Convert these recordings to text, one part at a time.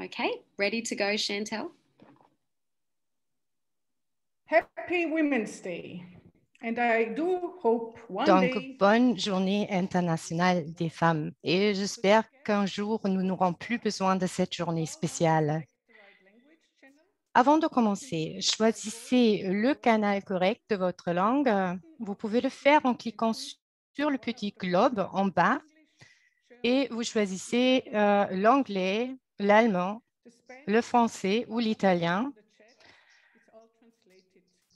Okay, ready to go, Chantel? Happy Women's Day. And I do hope one Donc, day... bonne journée internationale des femmes. Et j'espère qu'un jour, nous n'aurons plus besoin de cette journée spéciale. Avant de commencer, choisissez le canal correct de votre langue. Vous pouvez le faire en cliquant sur le petit globe en bas et vous choisissez l'anglais, l'allemand, le français ou l'italien.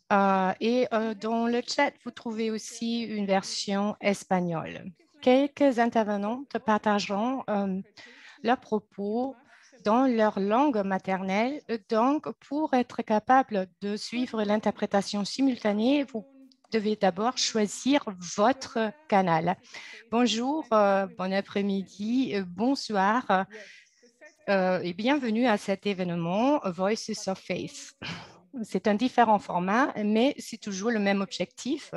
Dans le chat, vous trouvez aussi une version espagnole. Quelques intervenants te partageront leurs propos dans leur langue maternelle. Donc, pour être capable de suivre l'interprétation simultanée, vous devez d'abord choisir votre canal. Bonjour, bon après-midi, bonsoir et bienvenue à cet événement Voices of Faith. C'est un différent format, mais c'est toujours le même objectif,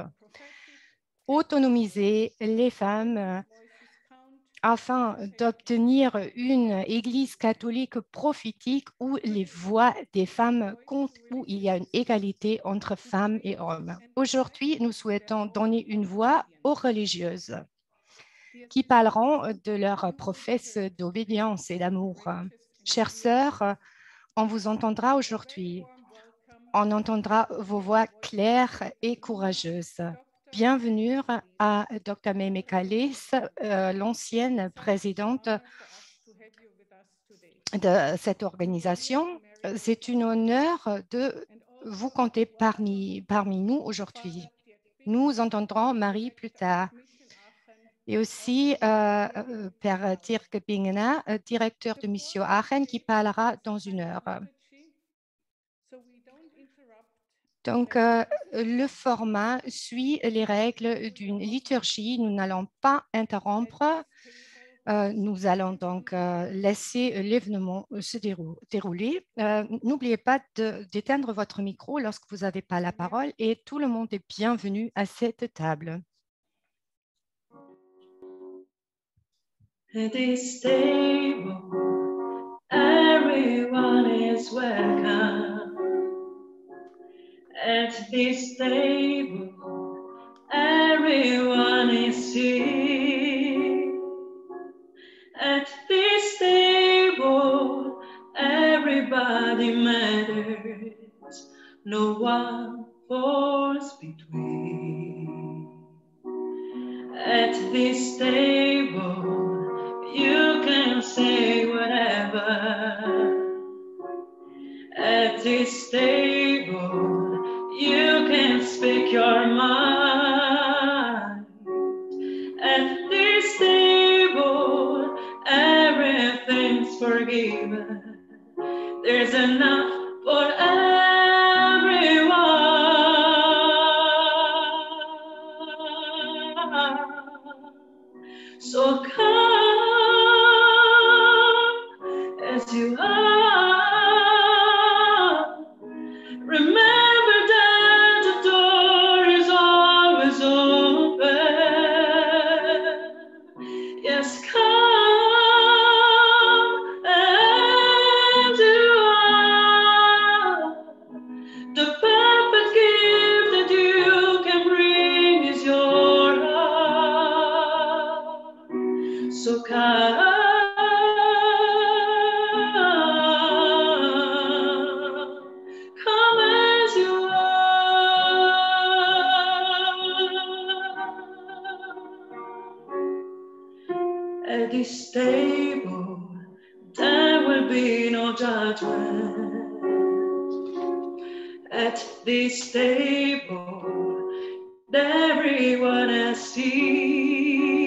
autonomiser les femmes afin d'obtenir une Église catholique prophétique où les voix des femmes comptent, où il y a une égalité entre femmes et hommes. Aujourd'hui, nous souhaitons donner une voix aux religieuses qui parleront de leur professe d'obéissance et d'amour. Chères sœurs, on vous entendra aujourd'hui. On entendra vos voix claires et courageuses. Bienvenue à Dr. Meme Kalis, l'ancienne présidente de cette organisation. C'est un honneur de vous compter parmi nous aujourd'hui. Nous entendrons Marie plus tard et aussi Père Dirk Bingena, directeur de Mission Aachen, qui parlera dans une heure. Donc, le format suit les règles d'une liturgie. Nous n'allons pas interrompre. Nous allons donc laisser l'événement se dérouler. N'oubliez pas d'éteindre votre micro lorsque vous n'avez pas la parole et tout le monde est bienvenu à cette table. At this table, everyone is welcome. At this table, everyone is here. At this table, everybody matters. No one falls between. At this table, you can say whatever. At this table, you can speak your mind. At this table, everything's forgiven. There's enough for everyone. So come as you are. Remember that the door is always open. Yes, come as you are. The perfect gift that you can bring is your heart. So come as you are. At this table, there will be no judgment. At this table, everyone has seen.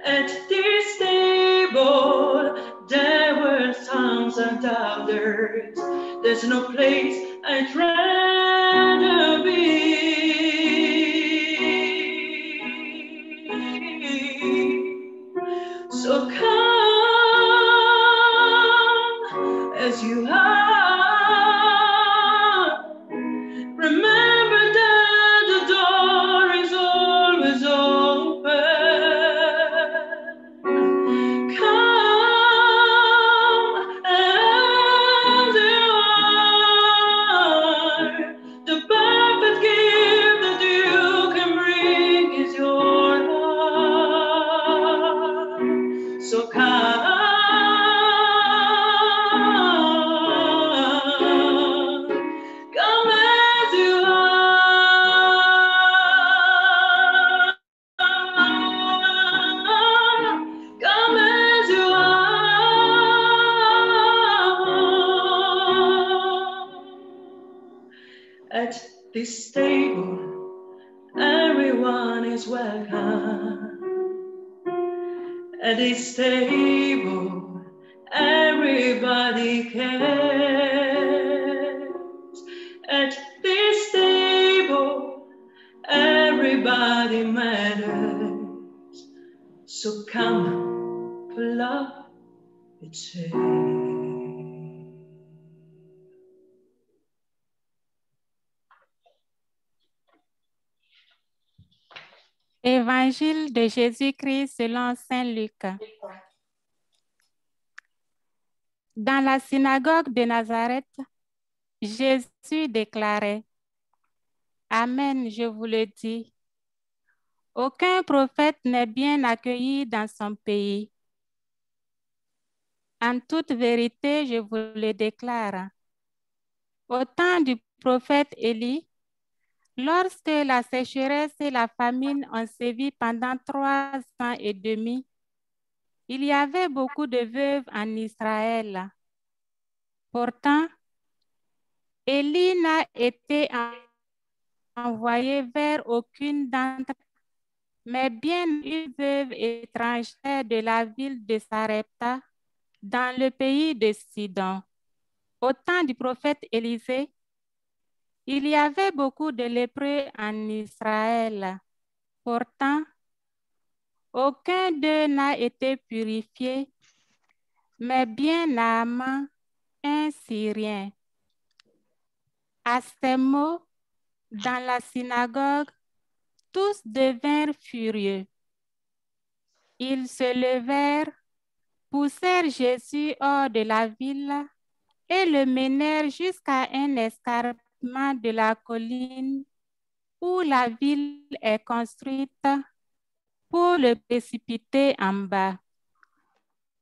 At this table, there were sons and daughters. There's no place I'd rather be. So come as you are. Remember that the door is always open. Come this table, everyone is welcome. At this table, everybody cares. At this table, everybody matters. So come, pull up a chair. Évangile de Jésus-Christ selon Saint Luc. Dans la synagogue de Nazareth, Jésus déclarait: Amen, je vous le dis. Aucun prophète n'est bien accueilli dans son pays. En toute vérité, je vous le déclare. Au temps du prophète Élie, lorsque la sécheresse et la famine ont sévi pendant 3 ans et demi, il y avait beaucoup de veuves en Israël. Pourtant, Élie n'a été envoyé vers aucune d'entre elles, mais bien une veuve étrangère de la ville de Sarepta, dans le pays de Sidon. Au temps du prophète Élisée, il y avait beaucoup de lépreux en Israël. Pourtant, aucun d'eux n'a été purifié, mais bien Naaman, un Syrien. À ces mots, dans la synagogue, tous devinrent furieux. Ils se levèrent, poussèrent Jésus hors de la ville et le menèrent jusqu'à un escarpement de la colline où la ville est construite pour le précipiter en bas.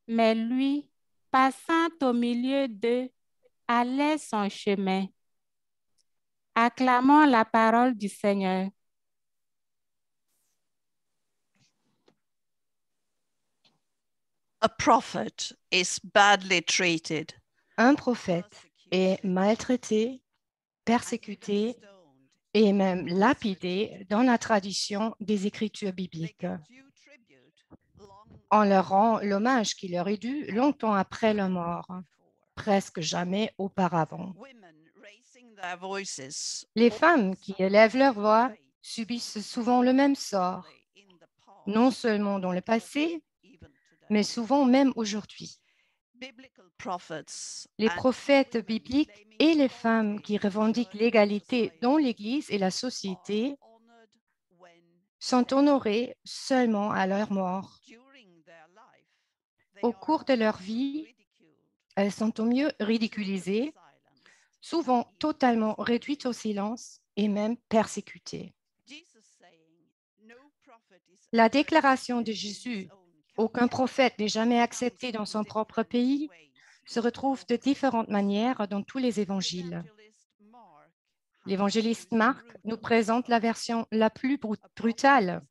Mais lui, passant au milieu d'eux, allait son chemin. Acclamons la parole du Seigneur. A prophet is badly treated, Un prophète est maltraité, persécuté et même lapidé dans la tradition des Écritures bibliques. On leur rend l'hommage qui leur est dû longtemps après leur mort, presque jamais auparavant. Les femmes qui élèvent leur voix subissent souvent le même sort, non seulement dans le passé, mais souvent même aujourd'hui. Les prophètes bibliques et les femmes qui revendiquent l'égalité dans l'Église et la société sont honorés seulement à leur mort. Au cours de leur vie, elles sont au mieux ridiculisées, souvent totalement réduites au silence et même persécutées. La déclaration de Jésus « Aucun prophète n'est jamais accepté dans son propre pays » se retrouve de différentes manières dans tous les évangiles. L'évangéliste Marc nous présente la version la plus brutale.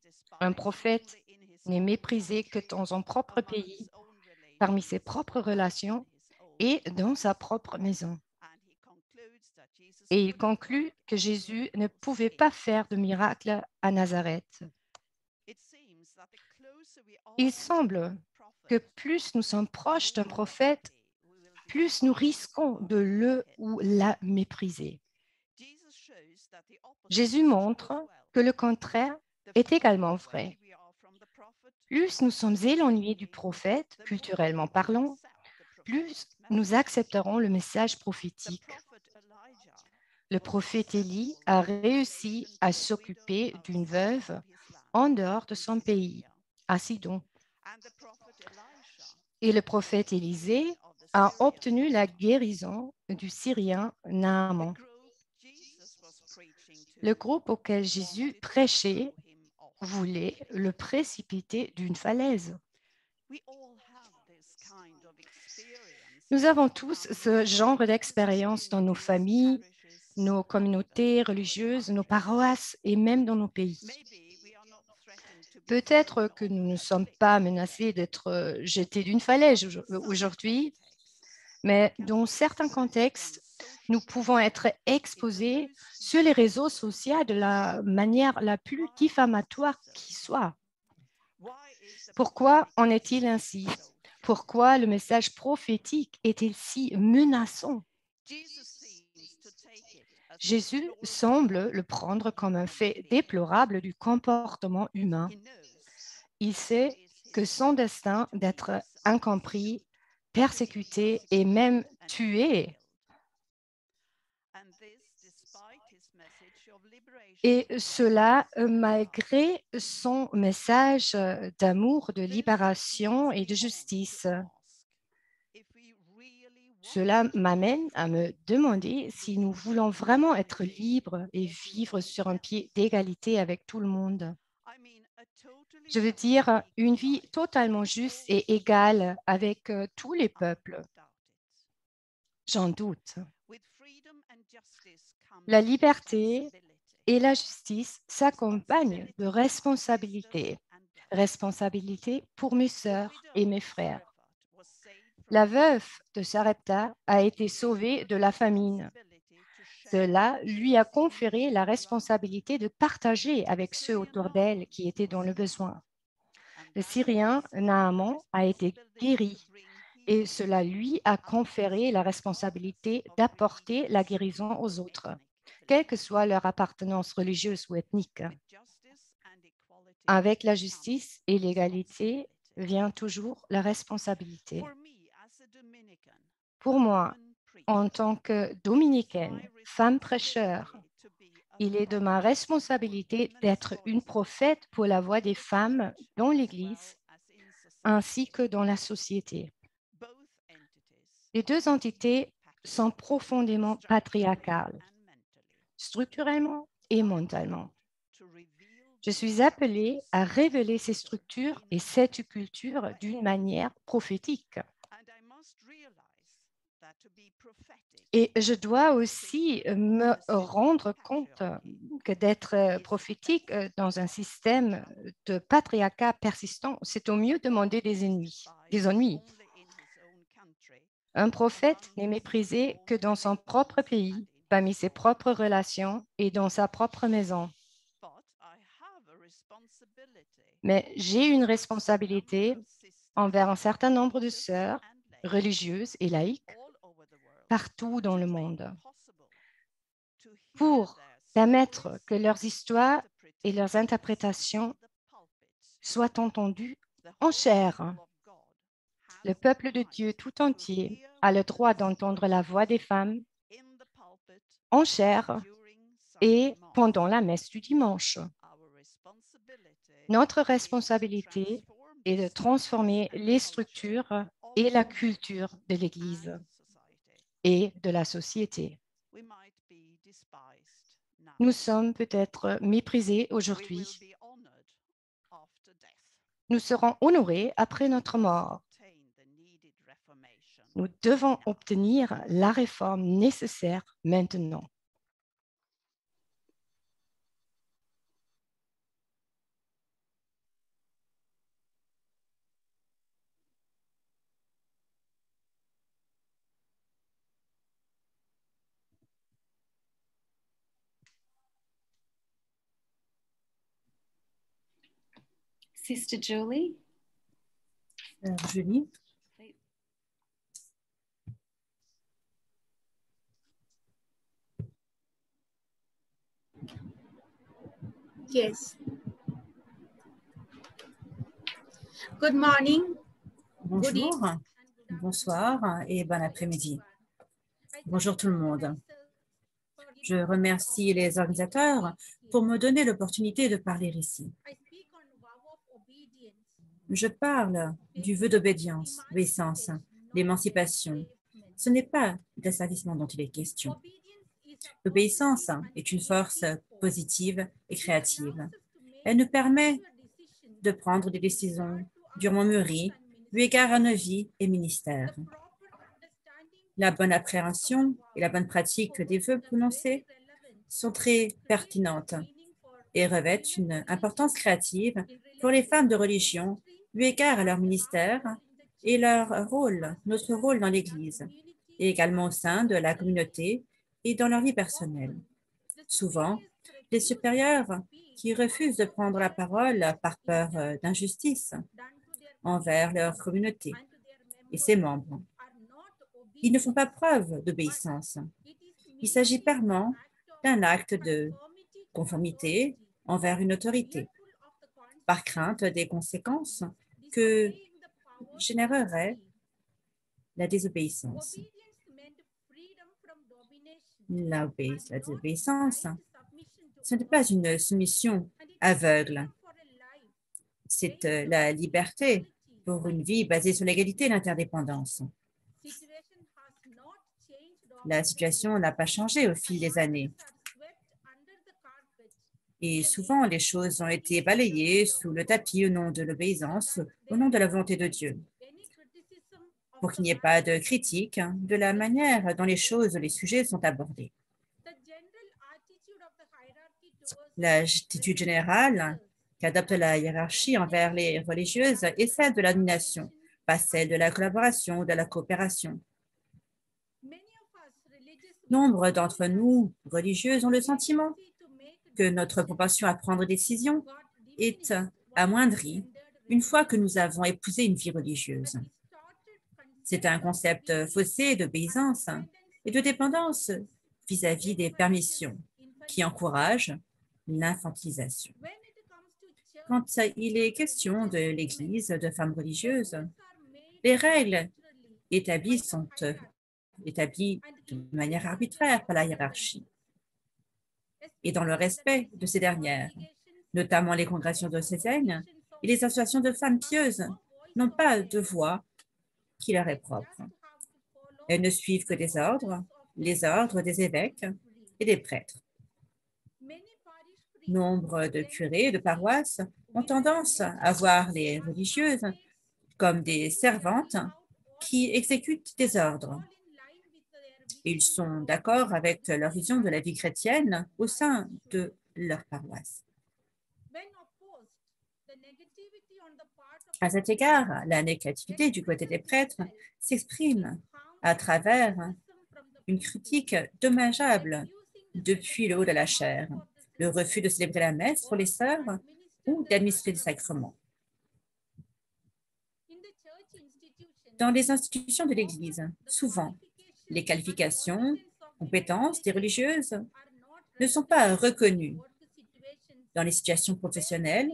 Un prophète n'est méprisé que dans son propre pays, parmi ses propres relations et dans sa propre maison. Et il conclut que Jésus ne pouvait pas faire de miracle à Nazareth. Il semble que plus nous sommes proches d'un prophète, plus nous risquons de le ou la mépriser. Jésus montre que le contraire est également vrai. Plus nous sommes éloignés du prophète, culturellement parlant, plus nous accepterons le message prophétique. Le prophète Élie a réussi à s'occuper d'une veuve en dehors de son pays, à Sidon. Et le prophète Élisée a obtenu la guérison du Syrien Naaman. Le groupe auquel Jésus prêchait voulait le précipiter d'une falaise. Nous avons tous ce genre d'expérience dans nos familles, nos communautés religieuses, nos paroisses et même dans nos pays. Peut-être que nous ne sommes pas menacés d'être jetés d'une falaise aujourd'hui, mais dans certains contextes, Nous pouvons être exposés sur les réseaux sociaux de la manière la plus diffamatoire qui soit. Pourquoi en est-il ainsi? Pourquoi le message prophétique est-il si menaçant? Jésus semble le prendre comme un fait déplorable du comportement humain. Il sait que son destin d'être incompris, persécuté et même tué. Et cela malgré son message d'amour, de libération et de justice. Cela m'amène à me demander si nous voulons vraiment être libres et vivre sur un pied d'égalité avec tout le monde. Je veux dire, une vie totalement juste et égale avec tous les peuples. J'en doute. La liberté et la justice s'accompagnent de responsabilités. Responsabilité pour mes sœurs et mes frères. La veuve de Sarepta a été sauvée de la famine. Cela lui a conféré la responsabilité de partager avec ceux autour d'elle qui étaient dans le besoin. Le Syrien Naaman a été guéri et cela lui a conféré la responsabilité d'apporter la guérison aux autres, quelle que soit leur appartenance religieuse ou ethnique. Avec la justice et l'égalité vient toujours la responsabilité. Pour moi, en tant que dominicaine, femme prêcheur, il est de ma responsabilité d'être une prophète pour la voix des femmes dans l'Église ainsi que dans la société. Les deux entités sont profondément patriarcales, structurellement et mentalement. Je suis appelée à révéler ces structures et cette culture d'une manière prophétique. Et je dois aussi me rendre compte que d'être prophétique dans un système de patriarcat persistant, c'est au mieux demander des ennuis. Un prophète n'est méprisé que dans son propre pays, parmi ses propres relations et dans sa propre maison. Mais j'ai une responsabilité envers un certain nombre de sœurs religieuses et laïques partout dans le monde pour permettre que leurs histoires et leurs interprétations soient entendues en chair. Le peuple de Dieu tout entier a le droit d'entendre la voix des femmes en chair et pendant la messe du dimanche. Notre responsabilité est de transformer les structures et la culture de l'Église et de la société. Nous sommes peut-être méprisés aujourd'hui. Nous serons honorés après notre mort. Nous devons obtenir la réforme nécessaire maintenant. Sister Julie. Julie. Yes. Good morning. Bonjour, bonsoir et bon après-midi. Bonjour tout le monde. Je remercie les organisateurs pour me donner l'opportunité de parler ici. Je parle du vœu d'obéissance, l'émancipation. Ce n'est pas d'asservissement dont il est question. L'obéissance est une force positive et créative. Elle nous permet de prendre des décisions durement mûries, eu égard à nos vies et ministères. La bonne appréhension et la bonne pratique des vœux prononcés sont très pertinentes et revêtent une importance créative pour les femmes de religion, eu égard à leur ministère et leur rôle, notre rôle dans l'Église. et également au sein de la communauté et dans leur vie personnelle. Souvent, les supérieurs qui refusent de prendre la parole par peur d'injustice envers leur communauté et ses membres. Ils ne font pas preuve d'obéissance. Il s'agit purement d'un acte de conformité envers une autorité, par crainte des conséquences que générerait la désobéissance. La désobéissance, ce n'est pas une soumission aveugle. C'est la liberté pour une vie basée sur l'égalité et l'interdépendance. La situation n'a pas changé au fil des années. Et souvent, les choses ont été balayées sous le tapis au nom de l'obéissance, au nom de la volonté de Dieu, pour qu'il n'y ait pas de critique de la manière dont les choses, les sujets sont abordés. L'attitude générale qu'adopte la hiérarchie envers les religieuses est celle de la domination, pas celle de la collaboration ou de la coopération. Nombre d'entre nous, religieuses, ont le sentiment que notre propension à prendre des décisions est amoindrie une fois que nous avons épousé une vie religieuse. C'est un concept faussé d'obéissance et de dépendance vis-à-vis des permissions qui encourage l'infantilisation. Quand il est question de l'Église de femmes religieuses, les règles établies sont établies de manière arbitraire par la hiérarchie et dans le respect de ces dernières, notamment les congrégations diocésaines et les associations de femmes pieuses n'ont pas de voix qui leur est propre. Elles ne suivent que des ordres, les ordres des évêques et des prêtres. Nombre de curés et de paroisses ont tendance à voir les religieuses comme des servantes qui exécutent des ordres. Ils sont d'accord avec leur vision de la vie chrétienne au sein de leur paroisse. À cet égard, la négativité du côté des prêtres s'exprime à travers une critique dommageable depuis le haut de la chaire, le refus de célébrer la messe pour les sœurs ou d'administrer les sacrements. Dans les institutions de l'Église, souvent, les qualifications, compétences des religieuses ne sont pas reconnues dans les situations professionnelles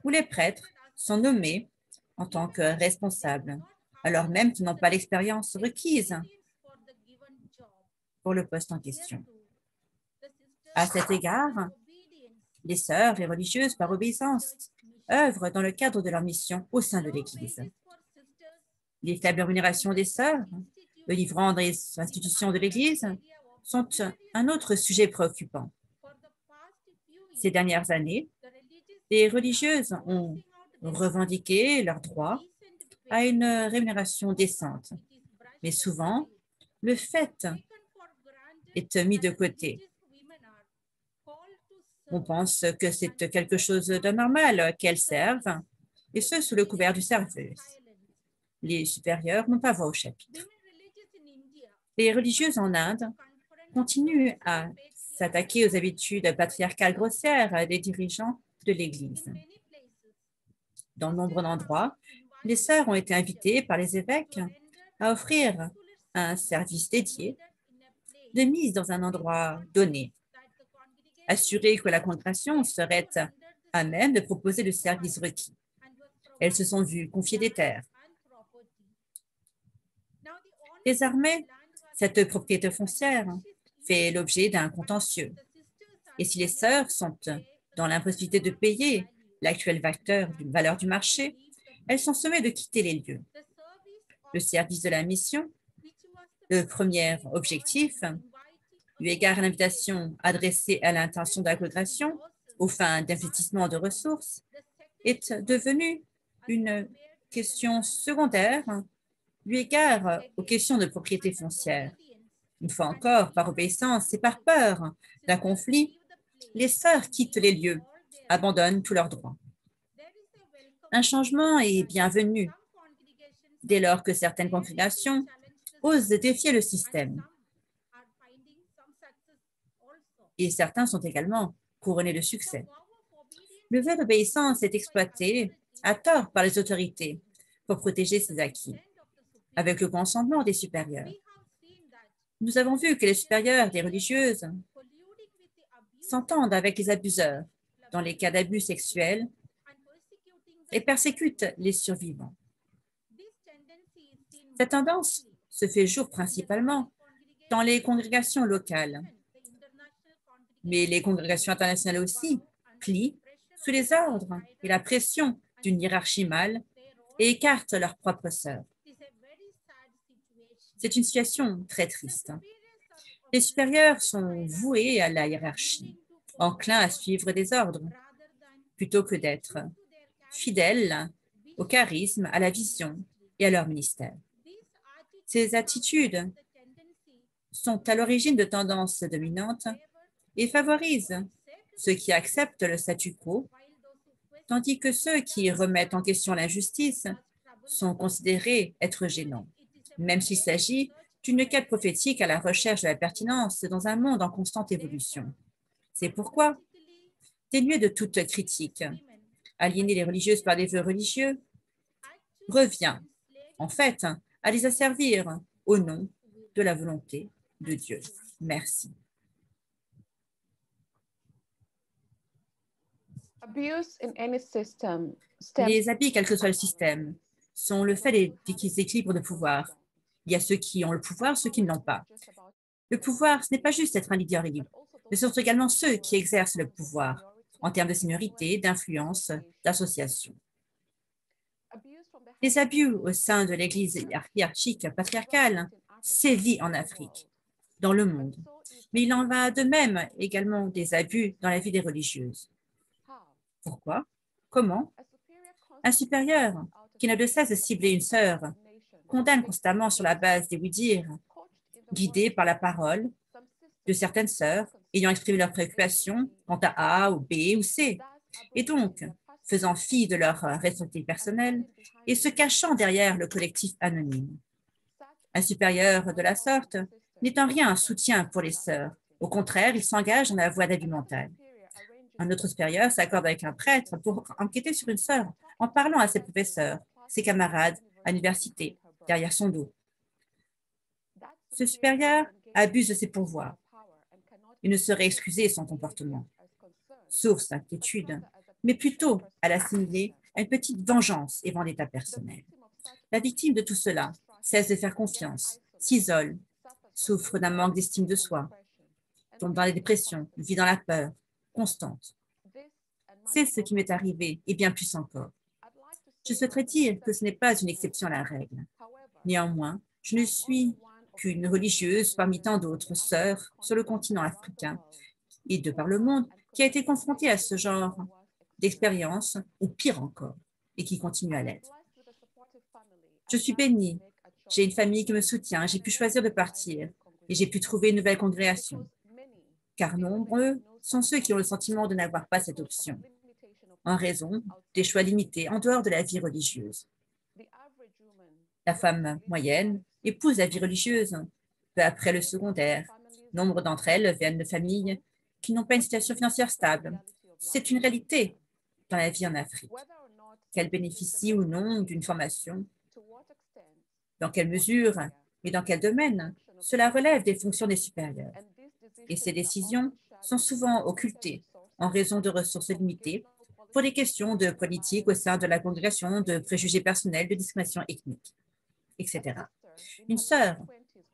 où les prêtres sont nommés en tant que responsables, alors même qu'ils n'ont pas l'expérience requise pour le poste en question. À cet égard, les sœurs, les religieuses, par obéissance, œuvrent dans le cadre de leur mission au sein de l'Église. Les faibles rémunérations des sœurs, œuvrant dans les institutions de l'Église, sont un autre sujet préoccupant. Ces dernières années, les religieuses ont revendiqué leur droit à une rémunération décente, mais souvent, le fait est mis de côté. On pense que c'est quelque chose de normal qu'elles servent, et ce, sous le couvert du service. Les supérieurs n'ont pas voix au chapitre. Les religieuses en Inde continuent à s'attaquer aux habitudes patriarcales grossières des dirigeants de l'Église. Dans nombre d'endroits, les sœurs ont été invitées par les évêques à offrir un service dédié de mise dans un endroit donné, assurer que la congrégation serait à même de proposer le service requis. Elles se sont vues confier des terres. Désormais, cette propriété foncière fait l'objet d'un contentieux. Et si les sœurs sont dans l'impossibilité de payer l'actuelle valeur du marché, elles sont sommées de quitter les lieux. Le service de la mission, le premier objectif, eu égard à l'invitation adressée à l'intention de la congrégation aux fins d'investissement de ressources, est devenu une question secondaire eu égard aux questions de propriété foncière. Une fois encore, par obéissance et par peur d'un conflit, les sœurs quittent les lieux, abandonnent tous leurs droits. Un changement est bienvenu dès lors que certaines congrégations osent défier le système. Et certains sont également couronnés de succès. Le vœu d'obéissance est exploité à tort par les autorités pour protéger ses acquis, avec le consentement des supérieurs. Nous avons vu que les supérieurs des religieuses s'entendent avec les abuseurs dans les cas d'abus sexuels et persécutent les survivants. Cette tendance se fait jour principalement dans les congrégations locales, mais les congrégations internationales aussi plient sous les ordres et la pression d'une hiérarchie mâle et écartent leurs propres sœurs. C'est une situation très triste. Les supérieurs sont voués à la hiérarchie, enclins à suivre des ordres, plutôt que d'être fidèles au charisme, à la vision et à leur ministère. Ces attitudes sont à l'origine de tendances dominantes et favorisent ceux qui acceptent le statu quo, tandis que ceux qui remettent en question l'injustice sont considérés être gênants, même s'il s'agit d'une quête prophétique à la recherche de la pertinence dans un monde en constante évolution. C'est pourquoi, dénué de toute critique, aliéner les religieuses par des vœux religieux revient, en fait, à les asservir au nom de la volonté de Dieu. Merci. Les abus, quel que soit le système, sont le fait des équilibres de pouvoir. Il y a ceux qui ont le pouvoir, ceux qui ne l'ont pas. Le pouvoir, ce n'est pas juste être un leader libre, mais ce sont également ceux qui exercent le pouvoir en termes de seniorité, d'influence, d'association. Les abus au sein de l'Église hiérarchique patriarcale sévissent en Afrique, dans le monde, mais il en va de même également des abus dans la vie des religieuses. Pourquoi? Comment? Un supérieur qui n'a de cesse de cibler une sœur condamne constamment sur la base des oui-dire, guidé par la parole de certaines sœurs ayant exprimé leurs préoccupations quant à A ou B ou C, et donc faisant fi de leur responsabilité personnelle et se cachant derrière le collectif anonyme. Un supérieur de la sorte n'est en rien un soutien pour les sœurs. Au contraire, il s'engage dans la voie d'abus mental. Un autre supérieur s'accorde avec un prêtre pour enquêter sur une sœur en parlant à ses professeurs, ses camarades à l'université, derrière son dos. Ce supérieur abuse de ses pouvoirs. Il ne saurait excuser son comportement, source d'inquiétude, mais plutôt à l'assimiler à une petite vengeance et vendetta personnelle. La victime de tout cela cesse de faire confiance, s'isole, souffre d'un manque d'estime de soi, tombe dans la dépression, vit dans la peur constante. C'est ce qui m'est arrivé, et bien plus encore. Je souhaiterais dire que ce n'est pas une exception à la règle. Néanmoins, je ne suis qu'une religieuse parmi tant d'autres sœurs sur le continent africain et de par le monde qui a été confrontée à ce genre d'expérience, ou pire encore, et qui continue à l'être. Je suis bénie. J'ai une famille qui me soutient. J'ai pu choisir de partir et j'ai pu trouver une nouvelle congrégation. Car nombreux sont ceux qui ont le sentiment de n'avoir pas cette option, en raison des choix limités en dehors de la vie religieuse. La femme moyenne épouse la vie religieuse peu après le secondaire. Nombre d'entre elles viennent de familles qui n'ont pas une situation financière stable. C'est une réalité dans la vie en Afrique. Qu'elles bénéficient ou non d'une formation, dans quelle mesure et dans quel domaine, cela relève des fonctions des supérieurs. Et ces décisions sont souvent occultées en raison de ressources limitées pour des questions de politique au sein de la congrégation, de préjugés personnels, de discrimination ethnique, etc. Une sœur,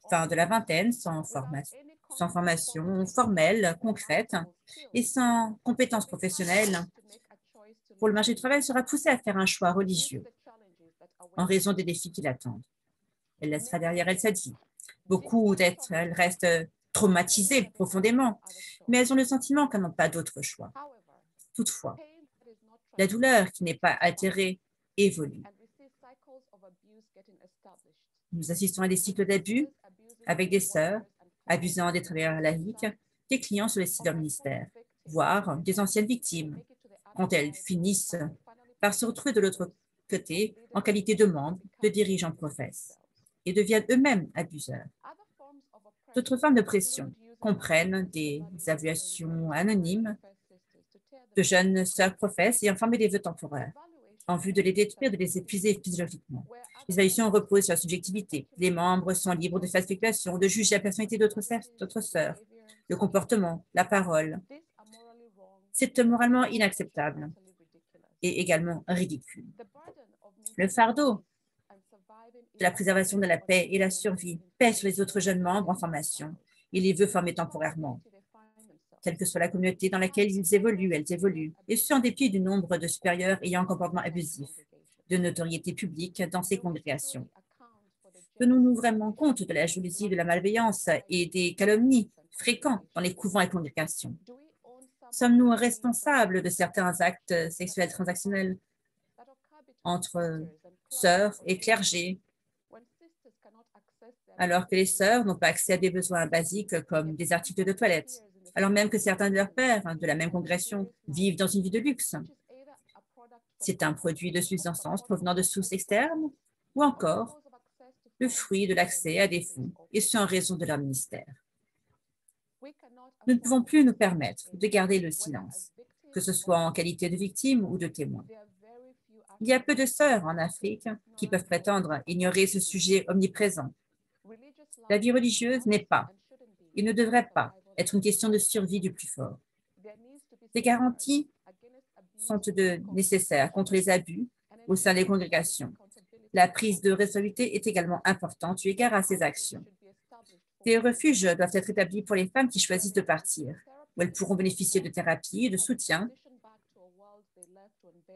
fin de la vingtaine, sans formation formelle, concrète et sans compétences professionnelles, pour le marché du travail sera poussée à faire un choix religieux en raison des défis qui l'attendent. Elle laissera derrière elle cette vie. Beaucoup d'êtres, elles restent traumatisées profondément, mais elles ont le sentiment qu'elles n'ont pas d'autre choix. Toutefois, la douleur qui n'est pas altérée évolue. Nous assistons à des cycles d'abus avec des sœurs abusant des travailleurs laïcs, des clients sur les sites de leur ministère, voire des anciennes victimes, quand elles finissent par se retrouver de l'autre côté en qualité de membres, de dirigeants professes. et deviennent eux-mêmes abuseurs. D'autres formes de pression comprennent des évaluations anonymes de jeunes sœurs professes ayant formé des vœux temporaires en vue de les détruire, de les épuiser physiologiquement. Les évaluations reposent sur la subjectivité. Les membres sont libres de faire spéculation, de juger la personnalité d'autres sœurs, le comportement, la parole. C'est moralement inacceptable et également ridicule. Le fardeau de la préservation de la paix et la survie pèse sur les autres jeunes membres en formation et les veut former temporairement, quelle que soit la communauté dans laquelle elles évoluent, et ce en dépit du nombre de supérieurs ayant un comportement abusif, de notoriété publique dans ces congrégations. Tenons-nous vraiment compte de la jalousie, de la malveillance et des calomnies fréquents dans les couvents et congrégations? Sommes-nous responsables de certains actes sexuels transactionnels entre sœurs et clergés, alors que les sœurs n'ont pas accès à des besoins basiques comme des articles de toilette, alors même que certains de leurs pères de la même congrégation vivent dans une vie de luxe? C'est un produit de subsistance provenant de sources externes ou encore le fruit de l'accès à des fonds, et ce en raison de leur ministère. Nous ne pouvons plus nous permettre de garder le silence, que ce soit en qualité de victime ou de témoin. Il y a peu de sœurs en Afrique qui peuvent prétendre ignorer ce sujet omniprésent. La vie religieuse n'est pas et ne devrait pas être une question de survie du plus fort. Des garanties sont nécessaires contre les abus au sein des congrégations. La prise de responsabilité est également importante eu égard à ces actions. Des refuges doivent être établis pour les femmes qui choisissent de partir, où elles pourront bénéficier de thérapie et de soutien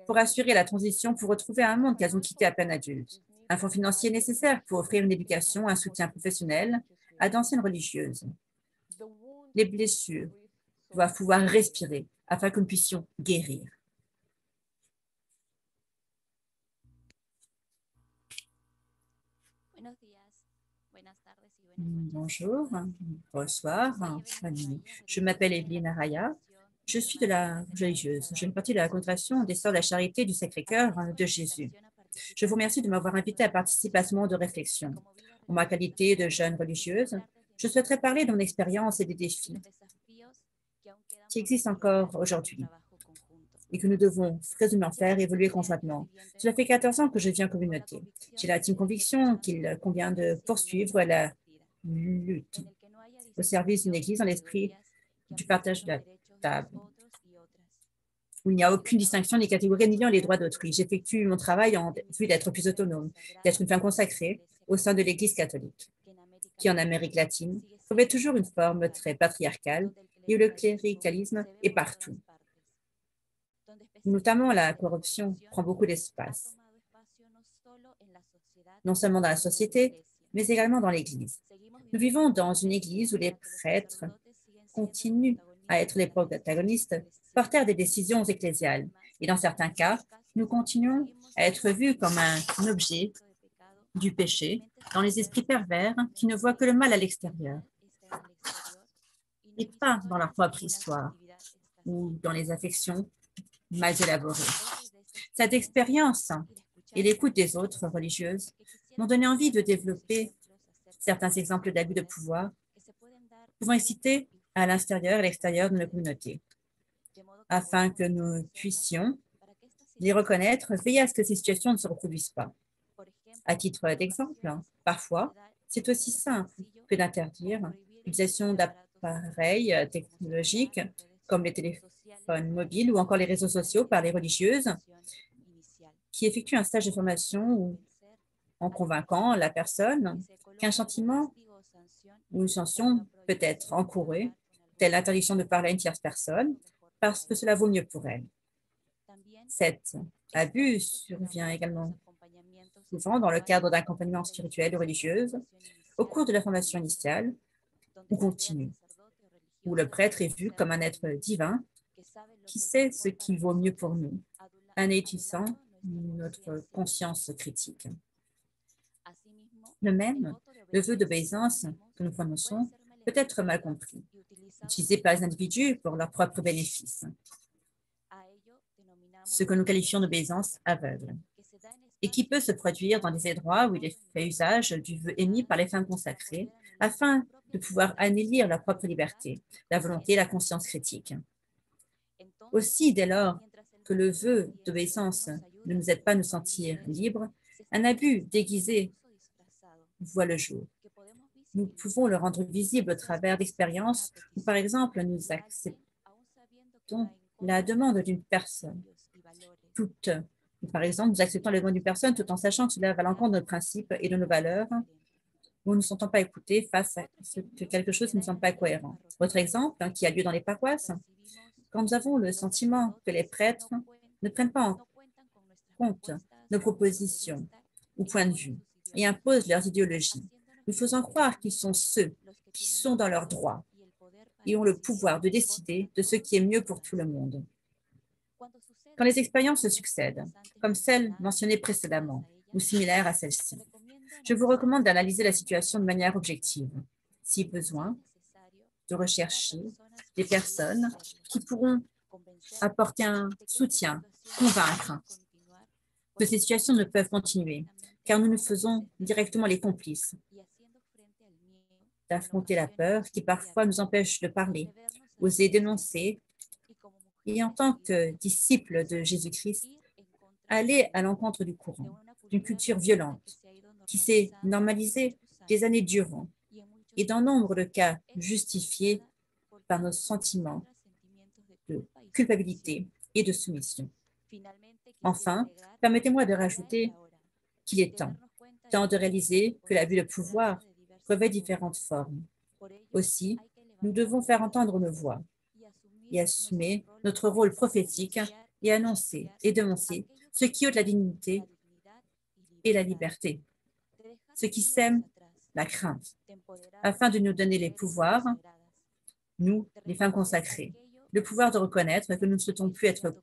pour assurer la transition pour retrouver un monde qu'elles ont quitté à peine adultes. Un fonds financier est nécessaire pour offrir une éducation, un soutien professionnel à d'anciennes religieuses. Les blessures doivent pouvoir respirer afin que nous puissions guérir. Bonjour, bonsoir. Je m'appelle Evelyne Araya. Je suis de la religieuse. Je fais partie de la congrégation des Sœurs de la Charité du Sacré-Cœur de Jésus. Je vous remercie de m'avoir invité à participer à ce moment de réflexion. En ma qualité de jeune religieuse, je souhaiterais parler de mon expérience et des défis qui existent encore aujourd'hui et que nous devons résolument faire évoluer conjointement. Cela fait 14 ans que je vis en communauté. J'ai l'intime conviction qu'il convient de poursuivre la lutte au service d'une Église dans l'esprit du partage de la table, où il n'y a aucune distinction ni catégorie niant les droits d'autrui. J'effectue mon travail en vue d'être plus autonome, d'être une femme consacrée au sein de l'Église catholique, qui en Amérique latine revêt toujours une forme très patriarcale et où le cléricalisme est partout. Notamment, la corruption prend beaucoup d'espace, non seulement dans la société, mais également dans l'Église. Nous vivons dans une Église où les prêtres continuent à être les protagonistes porteurs des décisions ecclésiales. Et dans certains cas, nous continuons à être vus comme un objet du péché dans les esprits pervers qui ne voient que le mal à l'extérieur et pas dans leur propre histoire ou dans les affections mal élaborées. Cette expérience et l'écoute des autres religieuses m'ont donné envie de développer certains exemples d'abus de pouvoir pouvant exciter à l'intérieur et à l'extérieur de nos communautés, afin que nous puissions les reconnaître, veiller à ce que ces situations ne se reproduisent pas. À titre d'exemple, parfois, c'est aussi simple que d'interdire l'utilisation d'appareils technologiques comme les téléphones mobiles ou encore les réseaux sociaux par les religieuses qui effectuent un stage de formation en convainquant la personne qu'un châtiment ou une sanction peut être encourue, telle l'interdiction de parler à une tierce personne, parce que cela vaut mieux pour elle. Cet abus survient également souvent dans le cadre d'accompagnement spirituel ou religieux, au cours de la formation initiale ou continue, où le prêtre est vu comme un être divin qui sait ce qui vaut mieux pour nous, en étudiant notre conscience critique. De même, le vœu d'obéissance que nous prononçons peut être mal compris, utilisé par les individus pour leur propre bénéfice, ce que nous qualifions d'obéissance aveugle. et qui peut se produire dans des endroits où il est fait usage du vœu émis par les femmes consacrées afin de pouvoir anélir leur propre liberté, la volonté et la conscience critique. Aussi, dès lors que le vœu d'obéissance ne nous aide pas à nous sentir libres, un abus déguisé voit le jour. Nous pouvons le rendre visible au travers d'expériences où, par exemple, nous acceptons la demande d'une personne. Par exemple, nous acceptons la demande d'une personne tout en sachant que cela va à l'encontre de nos principes et de nos valeurs, où nous ne nous sentons pas écoutés face à quelque chose qui ne nous semble pas cohérent. Autre exemple, qui a lieu dans les paroisses, quand nous avons le sentiment que les prêtres ne prennent pas en compte nos propositions ou points de vue et imposent leurs idéologies, nous faisons croire qu'ils sont ceux qui sont dans leurs droits et ont le pouvoir de décider de ce qui est mieux pour tout le monde. Quand les expériences se succèdent, comme celle mentionnée précédemment ou similaires à celle-ci, je vous recommande d'analyser la situation de manière objective, si besoin, de rechercher des personnes qui pourront apporter un soutien, convaincre que ces situations ne peuvent continuer, car nous nous faisons directement les complices d'affronter la peur qui parfois nous empêche de parler, oser dénoncer, et en tant que disciples de Jésus-Christ, aller à l'encontre du courant, d'une culture violente qui s'est normalisée des années durant et dans nombre de cas justifiée par nos sentiments de culpabilité et de soumission. Enfin, permettez-moi de rajouter qu'il est temps de réaliser que l'abus de pouvoir revêt différentes formes. Aussi, nous devons faire entendre nos voix et assumer notre rôle prophétique et annoncer et dénoncer ce qui ôte la dignité et la liberté, ce qui sème la crainte, afin de nous donner les pouvoirs, nous, les femmes consacrées, le pouvoir de reconnaître que nous ne souhaitons plus être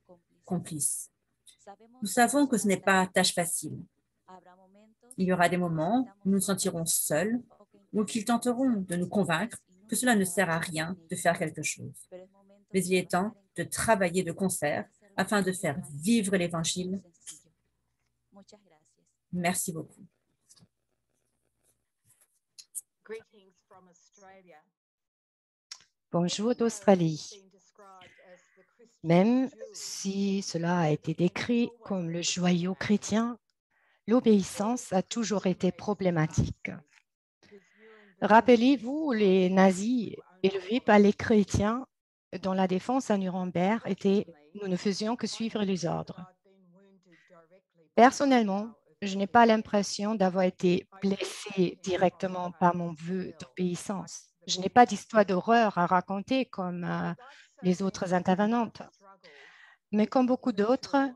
complices. Nous savons que ce n'est pas tâche facile. Il y aura des moments où nous nous sentirons seuls ou qu'ils tenteront de nous convaincre que cela ne sert à rien de faire quelque chose. Mais il est temps de travailler de concert afin de faire vivre l'Évangile. Merci beaucoup. Bonjour d'Australie. Même si cela a été décrit comme le joyau chrétien, l'obéissance a toujours été problématique. Rappelez-vous, les nazis élevés par les chrétiens dans la défense à Nuremberg étaient « nous ne faisions que suivre les ordres ». Personnellement, je n'ai pas l'impression d'avoir été blessée directement par mon vœu d'obéissance. Je n'ai pas d'histoire d'horreur à raconter comme les autres intervenantes. Mais comme beaucoup d'autres,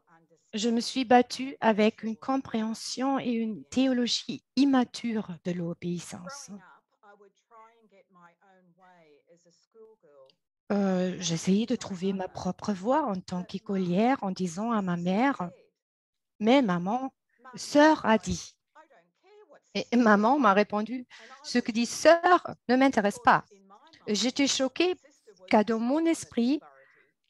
je me suis battue avec une compréhension et une théologie immature de l'obéissance. J'essayais de trouver ma propre voie en tant qu'écolière en disant à ma mère, « Mais maman, sœur a dit. » Et maman m'a répondu, « Ce que dit sœur ne m'intéresse pas. » J'étais choquée car dans mon esprit,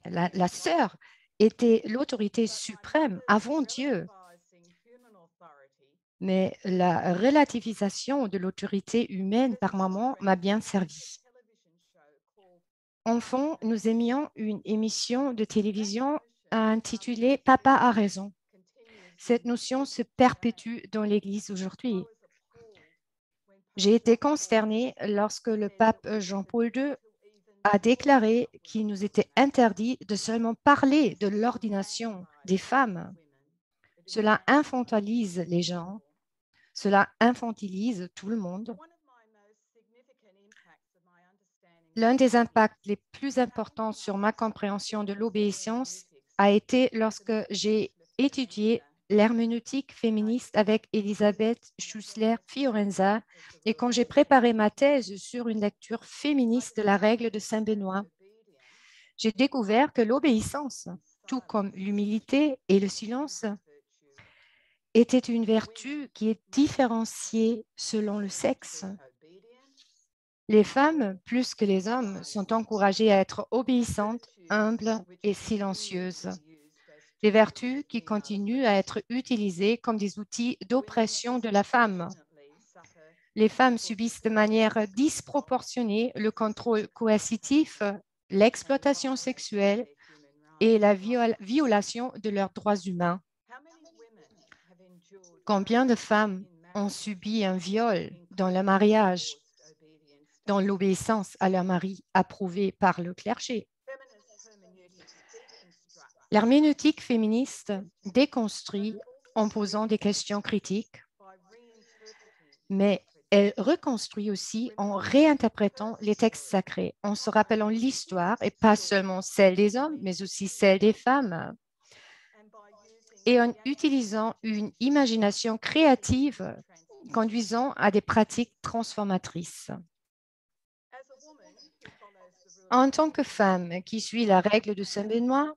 la sœur était l'autorité suprême avant Dieu. Mais la relativisation de l'autorité humaine par maman m'a bien servi. Enfant, nous aimions une émission de télévision intitulée « Papa a raison ». Cette notion se perpétue dans l'Église aujourd'hui. J'ai été consternée lorsque le pape Jean-Paul II a déclaré qu'il nous était interdit de seulement parler de l'ordination des femmes. Cela infantilise les gens, cela infantilise tout le monde. L'un des impacts les plus importants sur ma compréhension de l'obéissance a été lorsque j'ai étudié l'herméneutique féministe avec Elisabeth Schussler-Fiorenza et quand j'ai préparé ma thèse sur une lecture féministe de la règle de Saint-Benoît. J'ai découvert que l'obéissance, tout comme l'humilité et le silence, était une vertu qui est différenciée selon le sexe. Les femmes, plus que les hommes, sont encouragées à être obéissantes, humbles et silencieuses. des vertus qui continuent à être utilisées comme des outils d'oppression de la femme. Les femmes subissent de manière disproportionnée le contrôle coercitif, l'exploitation sexuelle et la violation de leurs droits humains. Combien de femmes ont subi un viol dans le mariage, dans l'obéissance à leur mari approuvé par le clergé? L'herméneutique féministe déconstruit en posant des questions critiques, mais elle reconstruit aussi en réinterprétant les textes sacrés, en se rappelant l'histoire, et pas seulement celle des hommes, mais aussi celle des femmes, et en utilisant une imagination créative conduisant à des pratiques transformatrices. En tant que femme qui suit la règle de Saint Benoît,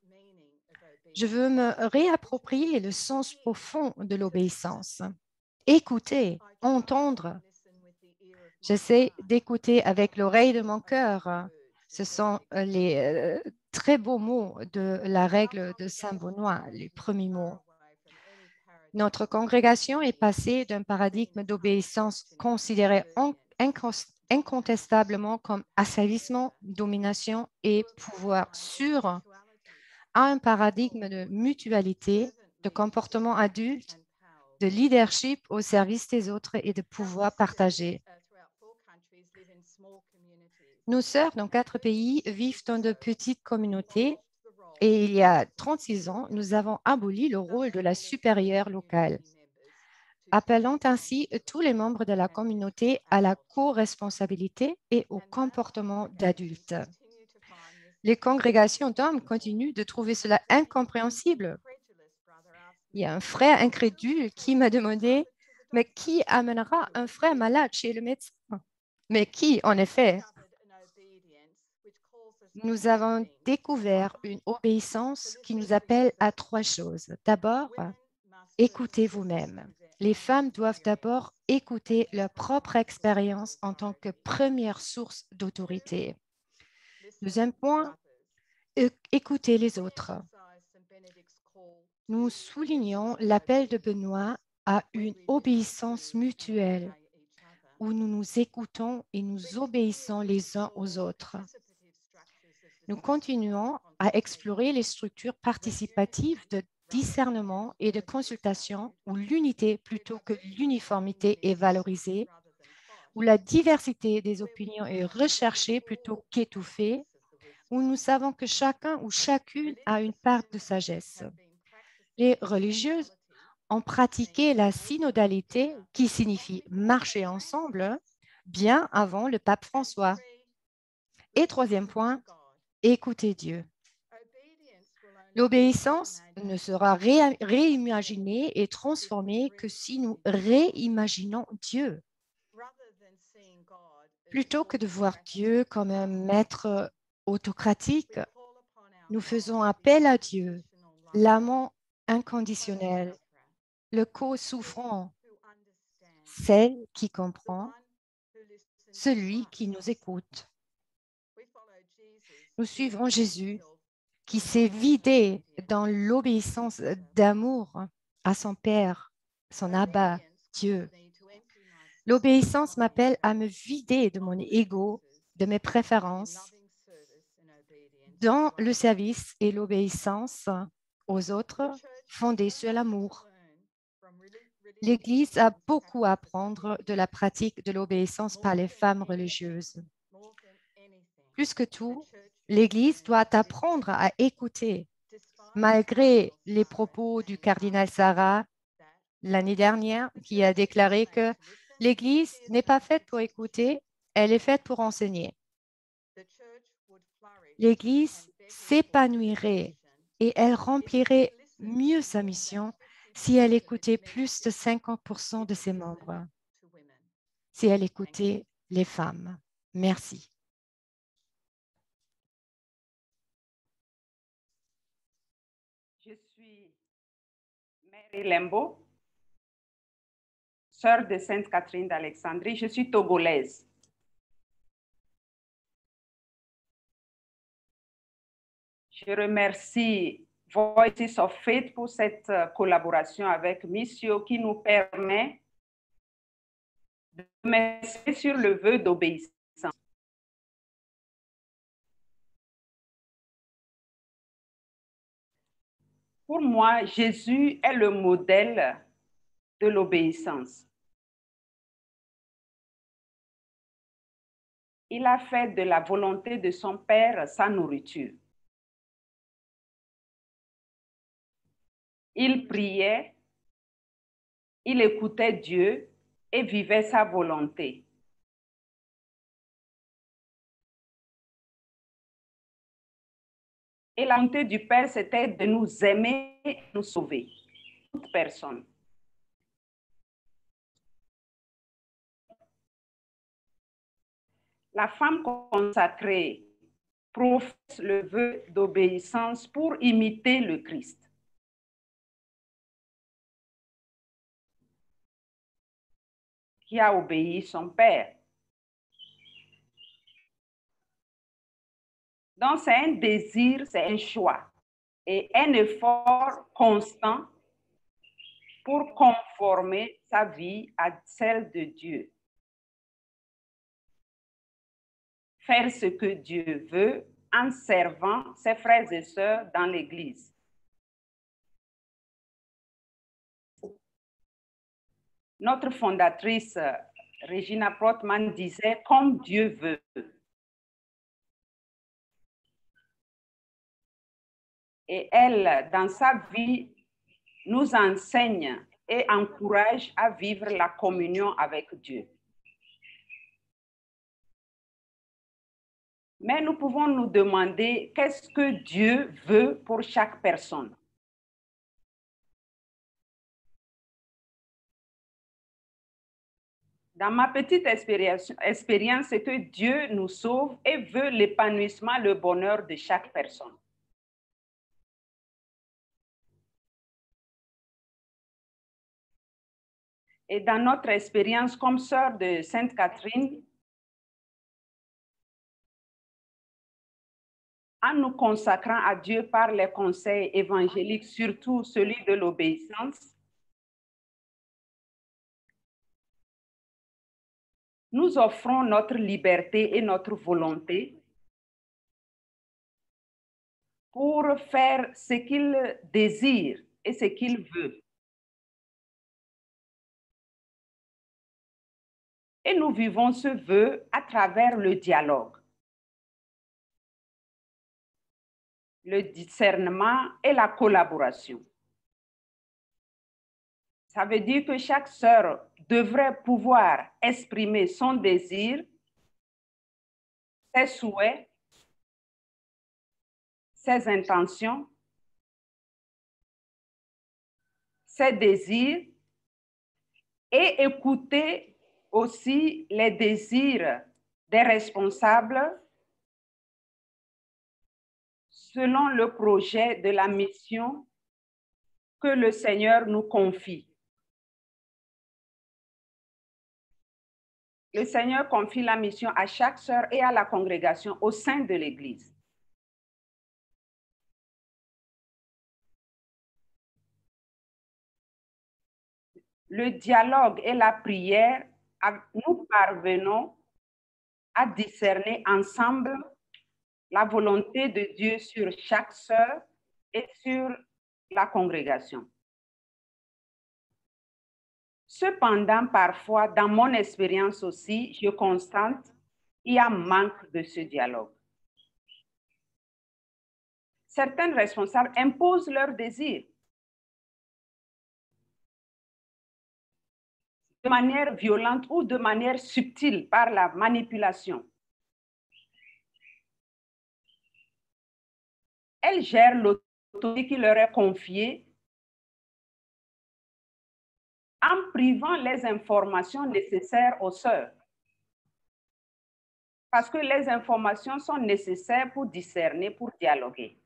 je veux me réapproprier le sens profond de l'obéissance. Écouter, entendre. J'essaie d'écouter avec l'oreille de mon cœur. Ce sont les très beaux mots de la règle de Saint Benoît, les premiers mots. Notre congrégation est passée d'un paradigme d'obéissance considéré incontestablement comme asservissement, domination et pouvoir sûr à un paradigme de mutualité, de comportement adulte, de leadership au service des autres et de pouvoir partagé. Nos sœurs dans 4 pays vivent dans de petites communautés et il y a 36 ans, nous avons aboli le rôle de la supérieure locale, appelant ainsi tous les membres de la communauté à la co-responsabilité et au comportement d'adultes. Les congrégations d'hommes continuent de trouver cela incompréhensible. Il y a un frère incrédule qui m'a demandé « Mais qui amènera un frère malade chez le médecin ?» Mais qui, en effet? Nous avons découvert une obéissance qui nous appelle à 3 choses. D'abord, écoutez vous-même. Les femmes doivent d'abord écouter leur propre expérience en tant que première source d'autorité. Deuxième point, écoutez les autres. Nous soulignons l'appel de Benoît à une obéissance mutuelle où nous nous écoutons et nous obéissons les uns aux autres. Nous continuons à explorer les structures participatives de discernement et de consultation où l'unité plutôt que l'uniformité est valorisée, où la diversité des opinions est recherchée plutôt qu'étouffée, où nous savons que chacun ou chacune a une part de sagesse. Les religieuses ont pratiqué la synodalité qui signifie marcher ensemble bien avant le pape François. Et troisième point, écoutez Dieu. L'obéissance ne sera réimaginée et transformée que si nous réimaginons Dieu. Plutôt que de voir Dieu comme un maître autocratique, nous faisons appel à Dieu, l'amant inconditionnel, le co-souffrant, celle qui comprend, celui qui nous écoute. Nous suivrons Jésus qui s'est vidé dans l'obéissance d'amour à son Père, son Abba, Dieu. L'obéissance m'appelle à me vider de mon ego, de mes préférences, dans le service et l'obéissance aux autres fondée sur l'amour. L'Église a beaucoup à apprendre de la pratique de l'obéissance par les femmes religieuses. Plus que tout, l'Église doit apprendre à écouter. Malgré les propos du cardinal Sarah l'année dernière, qui a déclaré que l'Église n'est pas faite pour écouter, elle est faite pour enseigner. L'Église s'épanouirait et elle remplirait mieux sa mission si elle écoutait plus de 50% de ses membres, si elle écoutait les femmes. Merci. Je suis Mary Lembo, sœur de Sainte Catherine d'Alexandrie. Je suis togolaise. Je remercie Voices of Faith pour cette collaboration avec Missio qui nous permet de mettre sur le vœu d'obéissance. Pour moi, Jésus est le modèle de l'obéissance. Il a fait de la volonté de son Père sa nourriture. Il priait, il écoutait Dieu et vivait sa volonté. Et la volonté du Père, c'était de nous aimer et de nous sauver, toute personne. La femme consacrée professe le vœu d'obéissance pour imiter le Christ. Qui a obéi son Père. Donc, c'est un désir, c'est un choix et un effort constant pour conformer sa vie à celle de Dieu. Faire ce que Dieu veut en servant ses frères et sœurs dans l'Église. Notre fondatrice, Regina Prottman, disait « Comme Dieu veut ». Et elle, dans sa vie, nous enseigne et encourage à vivre la communion avec Dieu. Mais nous pouvons nous demander qu'est-ce que Dieu veut pour chaque personne. Dans ma petite expérience, c'est que Dieu nous sauve et veut l'épanouissement, le bonheur de chaque personne. Et dans notre expérience comme sœur de Sainte Catherine, en nous consacrant à Dieu par les conseils évangéliques, surtout celui de l'obéissance, nous offrons notre liberté et notre volonté pour faire ce qu'il désire et ce qu'il veut. Et nous vivons ce vœu à travers le dialogue, le discernement et la collaboration. Ça veut dire que chaque sœur devrait pouvoir exprimer son désir, ses souhaits, ses intentions, ses désirs et écouter aussi les désirs des responsables selon le projet de la mission que le Seigneur nous confie. Le Seigneur confie la mission à chaque sœur et à la congrégation au sein de l'Église. Le dialogue et la prière, nous parvenons à discerner ensemble la volonté de Dieu sur chaque sœur et sur la congrégation. Cependant, parfois, dans mon expérience aussi, je constate qu'il y a un manque de ce dialogue. Certains responsables imposent leurs désirs de manière violente ou de manière subtile par la manipulation. Elles gèrent l'autorité qui leur est confiée en privant les informations nécessaires aux sœurs. Parce que les informations sont nécessaires pour discerner, pour dialoguer.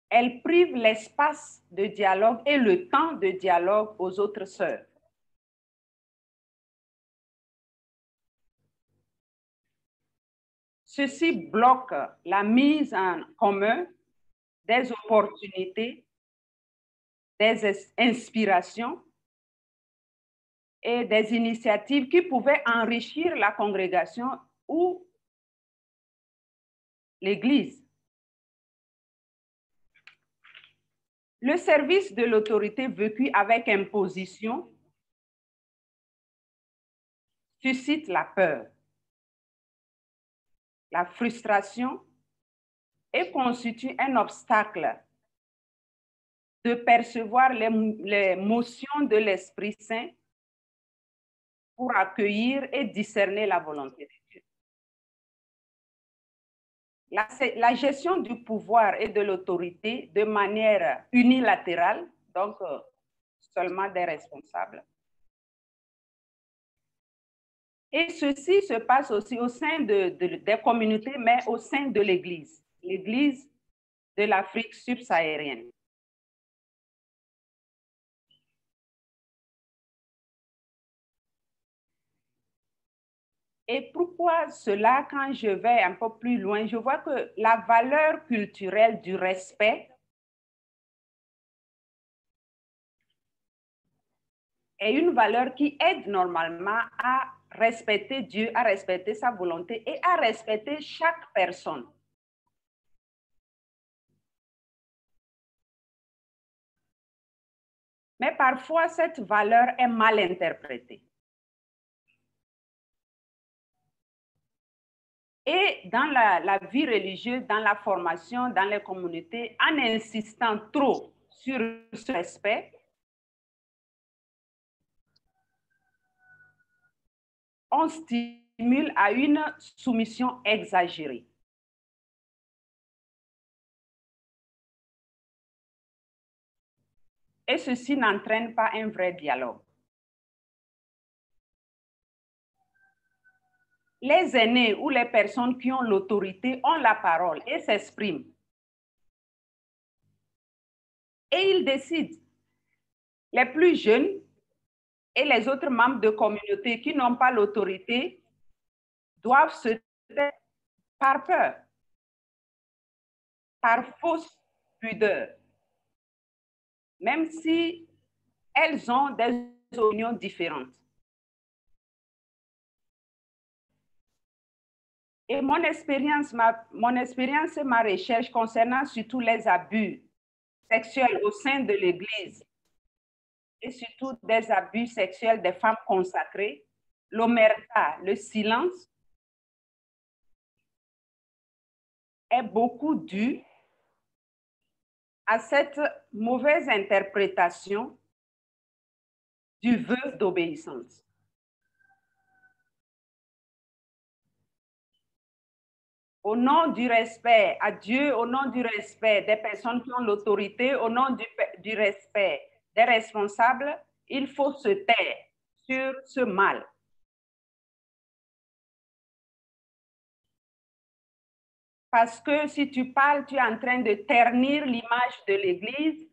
Elles privent l'espace de dialogue et le temps de dialogue aux autres sœurs. Ceci bloque la mise en commun des opportunités, des inspirations et des initiatives qui pouvaient enrichir la congrégation ou l'Église. Le service de l'autorité vécu avec imposition suscite la peur, la frustration et constitue un obstacle de percevoir les motions de l'Esprit Saint pour accueillir et discerner la volonté de Dieu. La gestion du pouvoir et de l'autorité de manière unilatérale, donc seulement des responsables. Et ceci se passe aussi au sein des communautés, mais au sein de l'Église, l'Église de l'Afrique subsaharienne. Et pourquoi cela, quand je vais un peu plus loin, je vois que la valeur culturelle du respect est une valeur qui aide normalement à respecter Dieu, à respecter sa volonté et à respecter chaque personne. Mais parfois, cette valeur est mal interprétée. Et dans la vie religieuse, dans la formation, dans les communautés, en insistant trop sur ce respect, on stimule à une soumission exagérée. Et ceci n'entraîne pas un vrai dialogue. Les aînés ou les personnes qui ont l'autorité ont la parole et s'expriment. Et ils décident. Les plus jeunes et les autres membres de communauté qui n'ont pas l'autorité doivent se taire par peur, par fausse pudeur, même si elles ont des opinions différentes. Et mon expérience et ma recherche concernant surtout les abus sexuels au sein de l'Église et surtout des abus sexuels des femmes consacrées, l'omerta, le silence, est beaucoup dû à cette mauvaise interprétation du vœu d'obéissance. Au nom du respect à Dieu, au nom du respect des personnes qui ont l'autorité, au nom du respect des responsables, il faut se taire sur ce mal. Parce que si tu parles, tu es en train de ternir l'image de l'Église,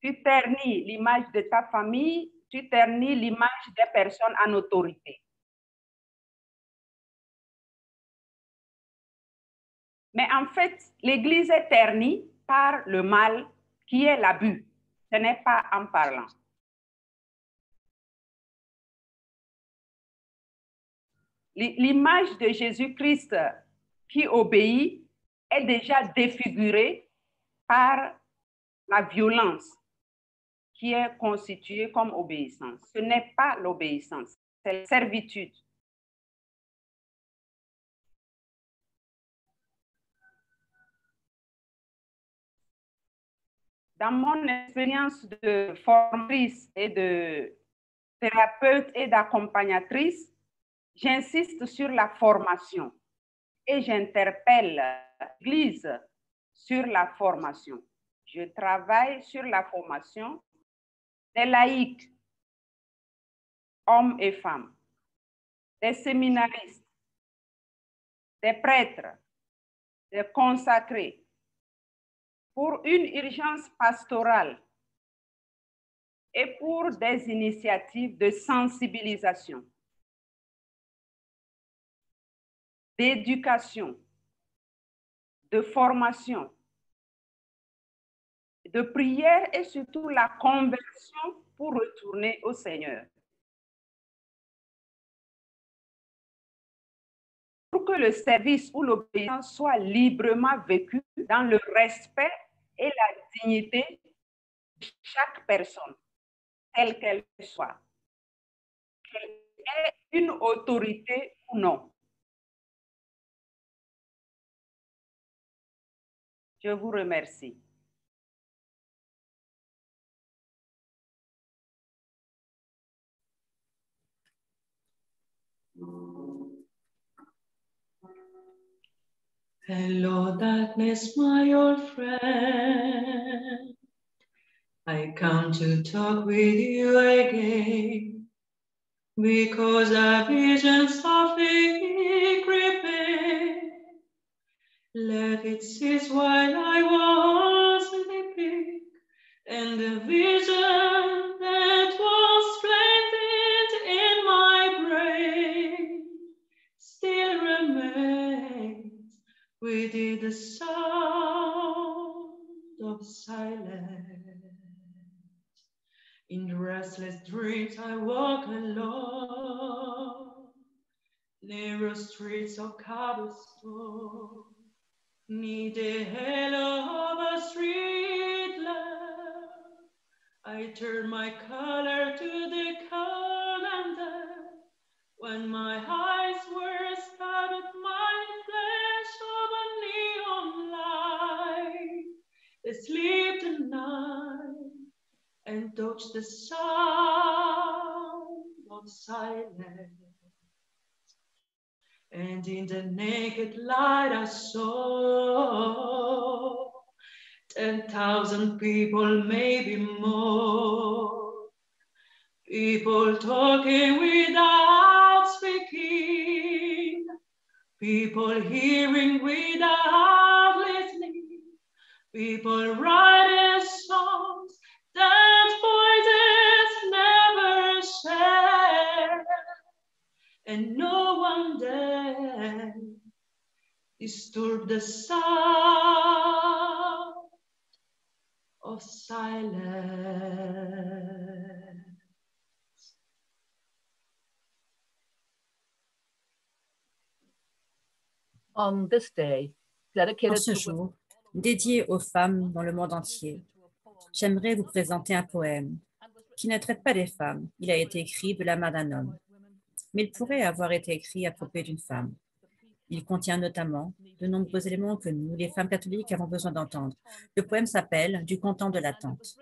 tu ternis l'image de ta famille, tu ternis l'image des personnes en autorité. Mais en fait, l'Église est ternie par le mal qui est l'abus. Ce n'est pas en parlant. L'image de Jésus-Christ qui obéit est déjà défigurée par la violence qui est constituée comme obéissance. Ce n'est pas l'obéissance, c'est la servitude. Dans mon expérience de formatrice et de thérapeute et d'accompagnatrice, j'insiste sur la formation et j'interpelle l'Église sur la formation. Je travaille sur la formation des laïcs, hommes et femmes, des séminaristes, des prêtres, des consacrés, pour une urgence pastorale et pour des initiatives de sensibilisation. d'éducation, de formation, de prière et surtout la conversion pour retourner au Seigneur. Pour que le service ou l'obéissance soit librement vécu dans le respect et la dignité de chaque personne, telle qu'elle soit, qu'elle ait une autorité ou non. Je vous remercie. Hello, darkness, my old friend. I come to talk with you again because a vision softly creeping left its seeds while I was sleeping, and the vision that was planted in my brain still remains within the sound of silence. In restless dreams I walk alone, narrow streets of cobblestone, neath the halo of a street lamp. I turn my color to the calendar when my eyes were stabbed, my flesh of a neon light. They sleep tonight and touch the sound of silence. And in the naked light I saw 10,000 people, maybe more. People talking without speaking. People hearing without listening. People writing songs that voices never share. And no one dare disturb the sound of silence. On this day, dedicated En ce jour, dédié aux femmes dans le monde entier, j'aimerais vous présenter un poème qui ne traite pas des femmes. Il a été écrit de la main d'un homme, mais il pourrait avoir été écrit à propos d'une femme. Il contient notamment de nombreux éléments que nous, les femmes catholiques, avons besoin d'entendre. Le poème s'appelle « Du content de l'attente ».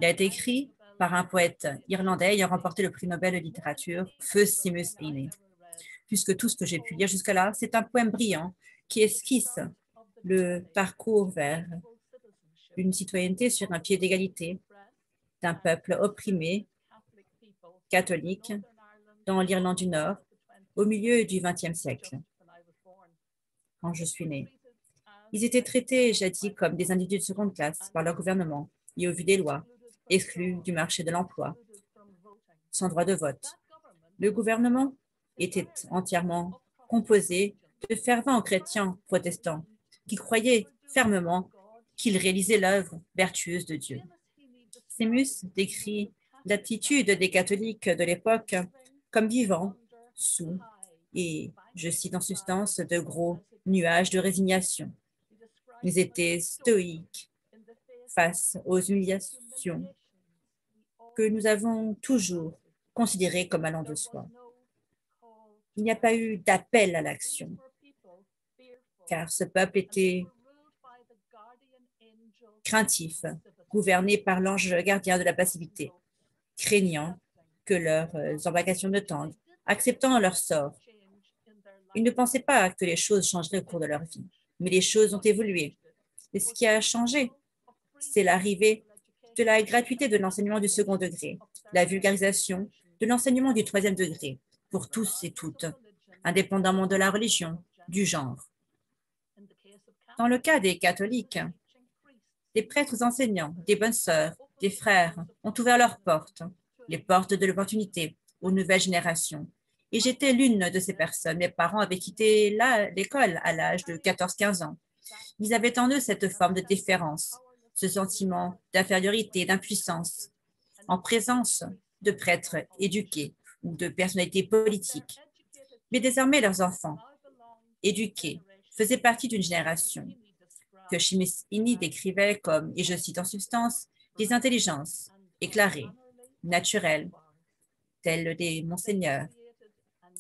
Il a été écrit par un poète irlandais ayant remporté le prix Nobel de littérature, feu Seamus Heaney. Puisque tout ce que j'ai pu lire jusque-là, c'est un poème brillant qui esquisse le parcours vers une citoyenneté sur un pied d'égalité d'un peuple opprimé, catholique, dans l'Irlande du Nord, au milieu du XXe siècle, quand je suis née. Ils étaient traités jadis comme des individus de seconde classe par leur gouvernement et au vu des lois, exclus du marché de l'emploi, sans droit de vote. Le gouvernement était entièrement composé de fervents chrétiens protestants qui croyaient fermement qu'ils réalisaient l'œuvre vertueuse de Dieu. Seamus décrit l'attitude des catholiques de l'époque comme vivant sous, et je cite en substance, de gros nuages de résignation. Ils étaient stoïques face aux humiliations que nous avons toujours considérées comme allant de soi. Il n'y a pas eu d'appel à l'action, car ce peuple était craintif, gouverné par l'ange gardien de la passivité, craignant que leurs embarcations ne tendent, acceptant leur sort. Ils ne pensaient pas que les choses changeraient au cours de leur vie, mais les choses ont évolué. Et ce qui a changé, c'est l'arrivée de la gratuité de l'enseignement du second degré, la vulgarisation de l'enseignement du troisième degré, pour tous et toutes, indépendamment de la religion, du genre. Dans le cas des catholiques, des prêtres enseignants, des bonnes sœurs, des frères ont ouvert leurs portes, les portes de l'opportunité aux nouvelles générations, Et j'étais l'une de ces personnes. Mes parents avaient quitté l'école à l'âge de 14-15 ans. Ils avaient en eux cette forme de déférence, ce sentiment d'infériorité, d'impuissance, en présence de prêtres éduqués ou de personnalités politiques. Mais désormais, leurs enfants, éduqués, faisaient partie d'une génération que Seamus Heaney décrivait comme, et je cite en substance, des intelligences éclairées, naturelles, telles des monseigneurs.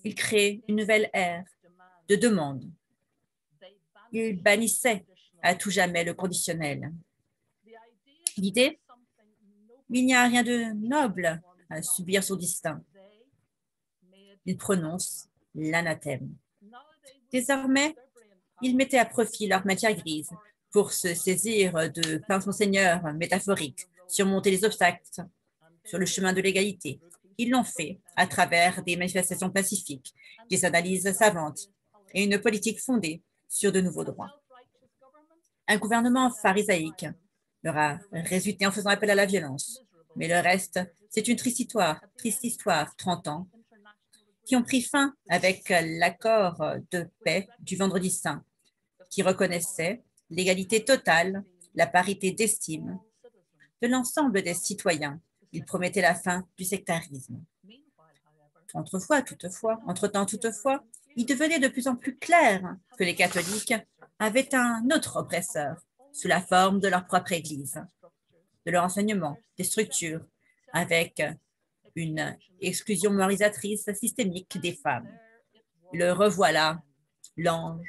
Il créait une nouvelle ère de demande. Il bannissait à tout jamais le conditionnel. L'idée, il n'y a rien de noble à subir son destin. Il prononce l'anathème. Désormais, ils mettaient à profit leur matière grise pour se saisir de pinces monseigneurs métaphoriques, surmonter les obstacles sur le chemin de l'égalité. Ils l'ont fait à travers des manifestations pacifiques, des analyses savantes et une politique fondée sur de nouveaux droits. Un gouvernement pharisaïque leur a résulté en faisant appel à la violence. Mais le reste, c'est une triste histoire, 30 ans, qui ont pris fin avec l'accord de paix du Vendredi Saint, qui reconnaissait l'égalité totale, la parité d'estime de l'ensemble des citoyens. Il promettait la fin du sectarisme. Entre-temps, toutefois, il devenait de plus en plus clair que les catholiques avaient un autre oppresseur sous la forme de leur propre Église, de leur enseignement, des structures, avec une exclusion moralisatrice systémique des femmes. Le revoilà, l'ange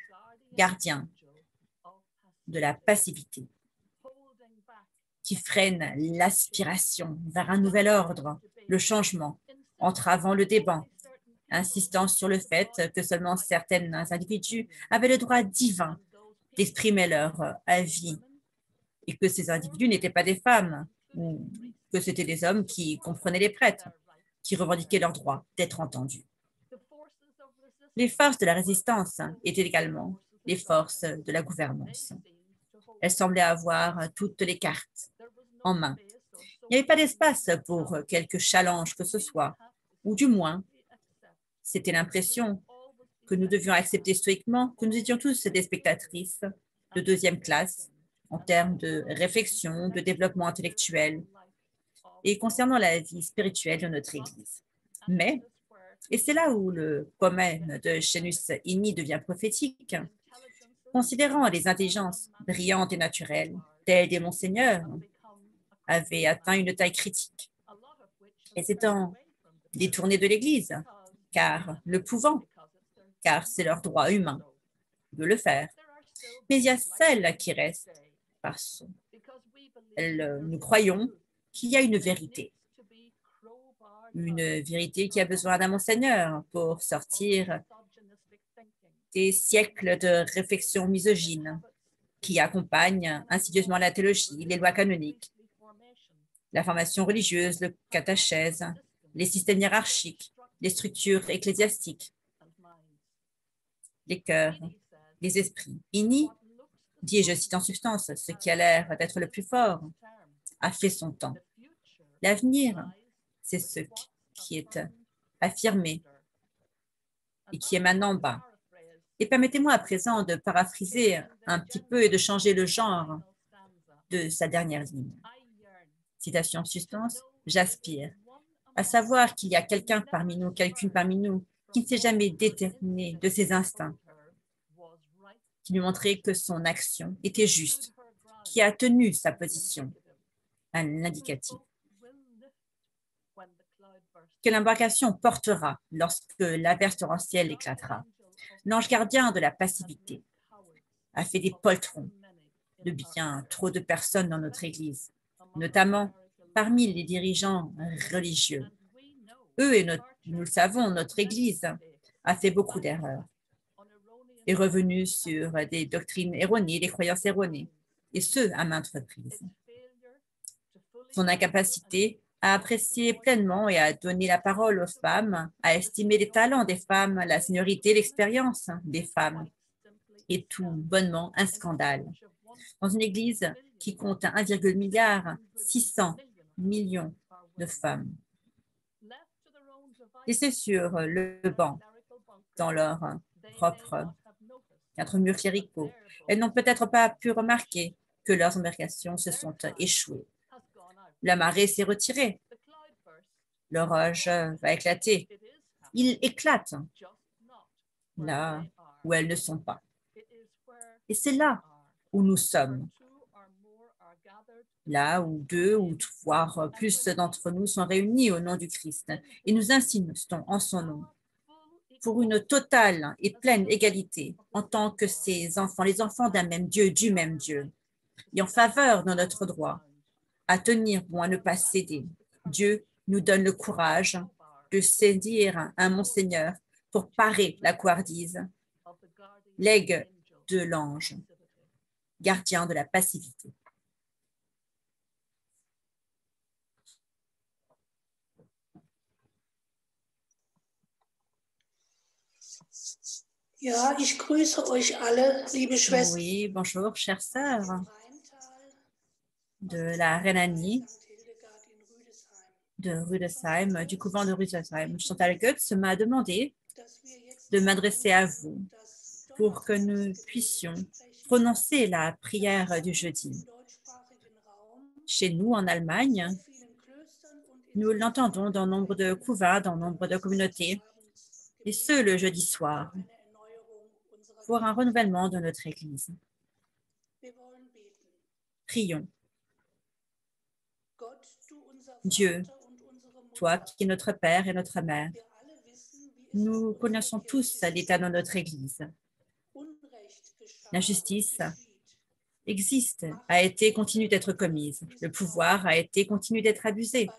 gardien de la passivité, qui freine l'aspiration vers un nouvel ordre, le changement, entravant le débat, insistant sur le fait que seulement certains individus avaient le droit divin d'exprimer leur avis et que ces individus n'étaient pas des femmes, ou que c'était des hommes qui comprenaient les prêtres, qui revendiquaient leur droit d'être entendus. Les forces de la résistance étaient également les forces de la gouvernance. Elles semblaient avoir toutes les cartes en main. Il n'y avait pas d'espace pour quelque challenge que ce soit, ou du moins, c'était l'impression que nous devions accepter stoïquement que nous étions tous des spectatrices de deuxième classe en termes de réflexion, de développement intellectuel et concernant la vie spirituelle de notre Église. Mais, et c'est là où le poème de Seamus Heaney devient prophétique, considérant les intelligences brillantes et naturelles, telles des monseigneurs, avaient atteint une taille critique. Et s'étant détournés de l'Église, car le pouvant, car c'est leur droit humain de le faire. Mais il y a celles qui restent, parce que nous croyons qu'il y a une vérité qui a besoin d'un monseigneur pour sortir des siècles de réflexion misogyne qui accompagnent insidieusement la théologie, les lois canoniques, la formation religieuse, le catéchèse, les systèmes hiérarchiques, les structures ecclésiastiques, les cœurs, les esprits. Heaney dit, et je cite en substance, ce qui a l'air d'être le plus fort, a fait son temps. L'avenir, c'est ce qui est affirmé et qui est maintenant bas. Et permettez-moi à présent de paraphraser un petit peu et de changer le genre de sa dernière ligne. Citation en substance, j'aspire à savoir qu'il y a quelqu'un parmi nous, quelqu'une parmi nous, qui ne s'est jamais déterminé de ses instincts, qui lui montrait que son action était juste, qui a tenu sa position, un indicatif, que l'embarcation portera lorsque l'averse torrentielle éclatera. L'ange gardien de la passivité a fait des poltrons de bien trop de personnes dans notre Église, notamment parmi les dirigeants religieux. Eux, et nous le savons, notre Église a fait beaucoup d'erreurs, est revenue sur des doctrines erronées, des croyances erronées, et ce, à maintes reprises. Son incapacité à apprécier pleinement et à donner la parole aux femmes, à estimer les talents des femmes, la seniorité, l'expérience des femmes, est tout bonnement un scandale. Dans une Église qui compte 1,6 milliard de femmes, laissés sur le banc dans leur propre murs cléricaux. Elles n'ont peut-être pas pu remarquer que leurs embarcations se sont échouées. La marée s'est retirée. L'orage va éclater. Il éclate là où elles ne sont pas. Et c'est là où nous sommes. Là où 2 ou voire plus d'entre nous sont réunis au nom du Christ. Et nous insistons en son nom pour une totale et pleine égalité en tant que ses enfants, les enfants d'un même Dieu, du même Dieu, et en faveur de notre droit à tenir bon, à ne pas céder. Dieu nous donne le courage de saisir un Monseigneur pour parer la couardise, legs de l'ange, gardien de la passivité. Ja, ich grüße euch alle, liebe Schwestern. Oui, bonjour, chères sœurs de la Rhénanie, de Rüdesheim, du couvent de Rüdesheim. Chantal Goetz m'a demandé de m'adresser à vous pour que nous puissions prononcer la prière du jeudi. Chez nous, en Allemagne, nous l'entendons dans nombre de couvents, dans nombre de communautés, et ce, le jeudi soir, pour un renouvellement de notre Église. Prions. Dieu, toi qui es notre Père et notre Mère, nous connaissons tous l'état de notre Église. L'injustice existe, a été, continue d'être commise. Le pouvoir a été, continue d'être abusé.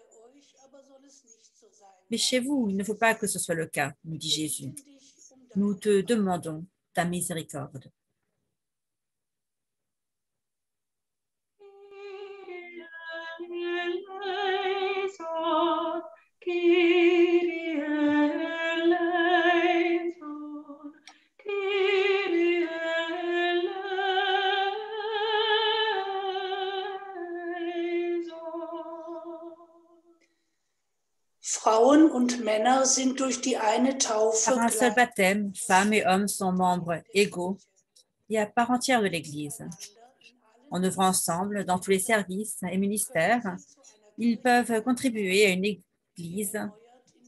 Mais chez vous, il ne faut pas que ce soit le cas, nous dit Jésus. Nous te demandons ta miséricorde. Frauen und Männer sind durch die eine Taufe Par un seul baptême, femmes et hommes sont membres égaux et à part entière de l'Église. En œuvrant ensemble dans tous les services et ministères, ils peuvent contribuer à une Église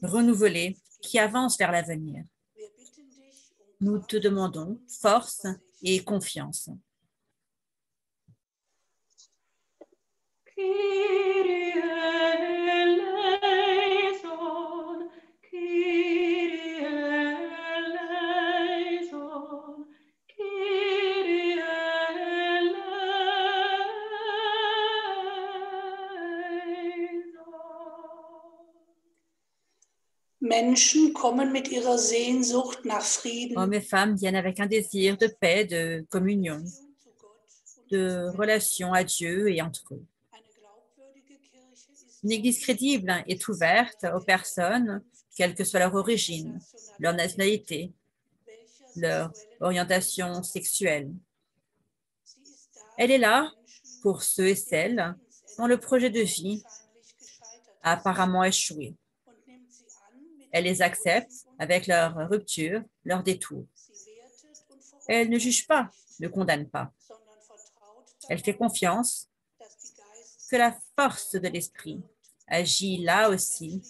renouvelée qui avance vers l'avenir. Nous te demandons force et confiance. Menschen kommen mit ihrer Sehnsucht nach Frieden, Hommes et femmes viennent avec un désir de paix, de communion, de relation à Dieu et entre eux. Une Église crédible est ouverte aux personnes, quelle que soit leur origine, leur nationalité, leur orientation sexuelle. Elle est là pour ceux et celles dont le projet de vie a apparemment échoué. Elle les accepte avec leur rupture, leur détour. Elle ne juge pas, ne condamne pas. Elle fait confiance que la force de l'esprit agit là aussi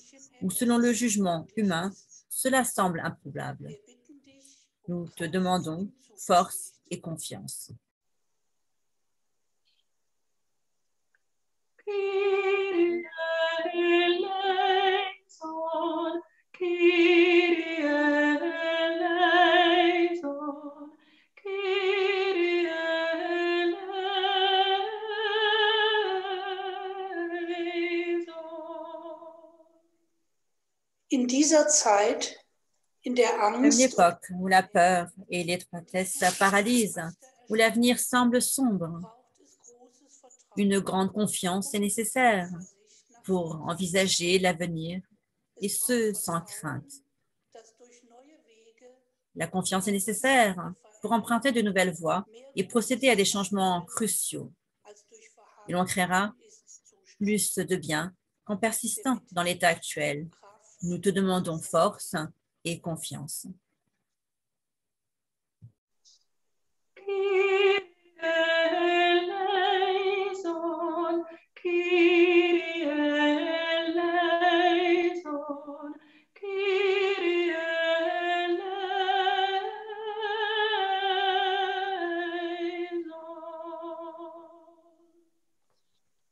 où, selon le jugement humain, cela semble improbable. Nous te demandons force et confiance. in dieser Zeit, in der Une Angst époque où la peur et l'étroitesse paralysent, où l'avenir semble sombre. Une grande confiance est nécessaire pour envisager l'avenir, et ce, sans crainte. La confiance est nécessaire pour emprunter de nouvelles voies et procéder à des changements cruciaux. Et l'on créera plus de bien qu'en persistant dans l'état actuel, Nous te demandons force et confiance.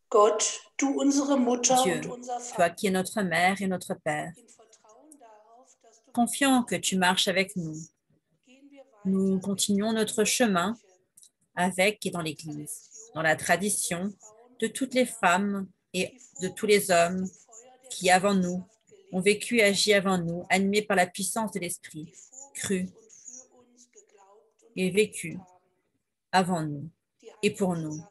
Gott, du unsere Mutter Dieu, und unser toi Vater, qui es notre mère et notre père, im Vertrauen darauf, dass du confiant que tu marches avec nous, gehen wir nous weiter continuons notre chemin avec et dans l'Église, dans la tradition de toutes les femmes et de tous les hommes qui, avant nous, ont vécu et agi avant nous, animés par la puissance de l'Esprit, cru et vécu avant nous et pour nous.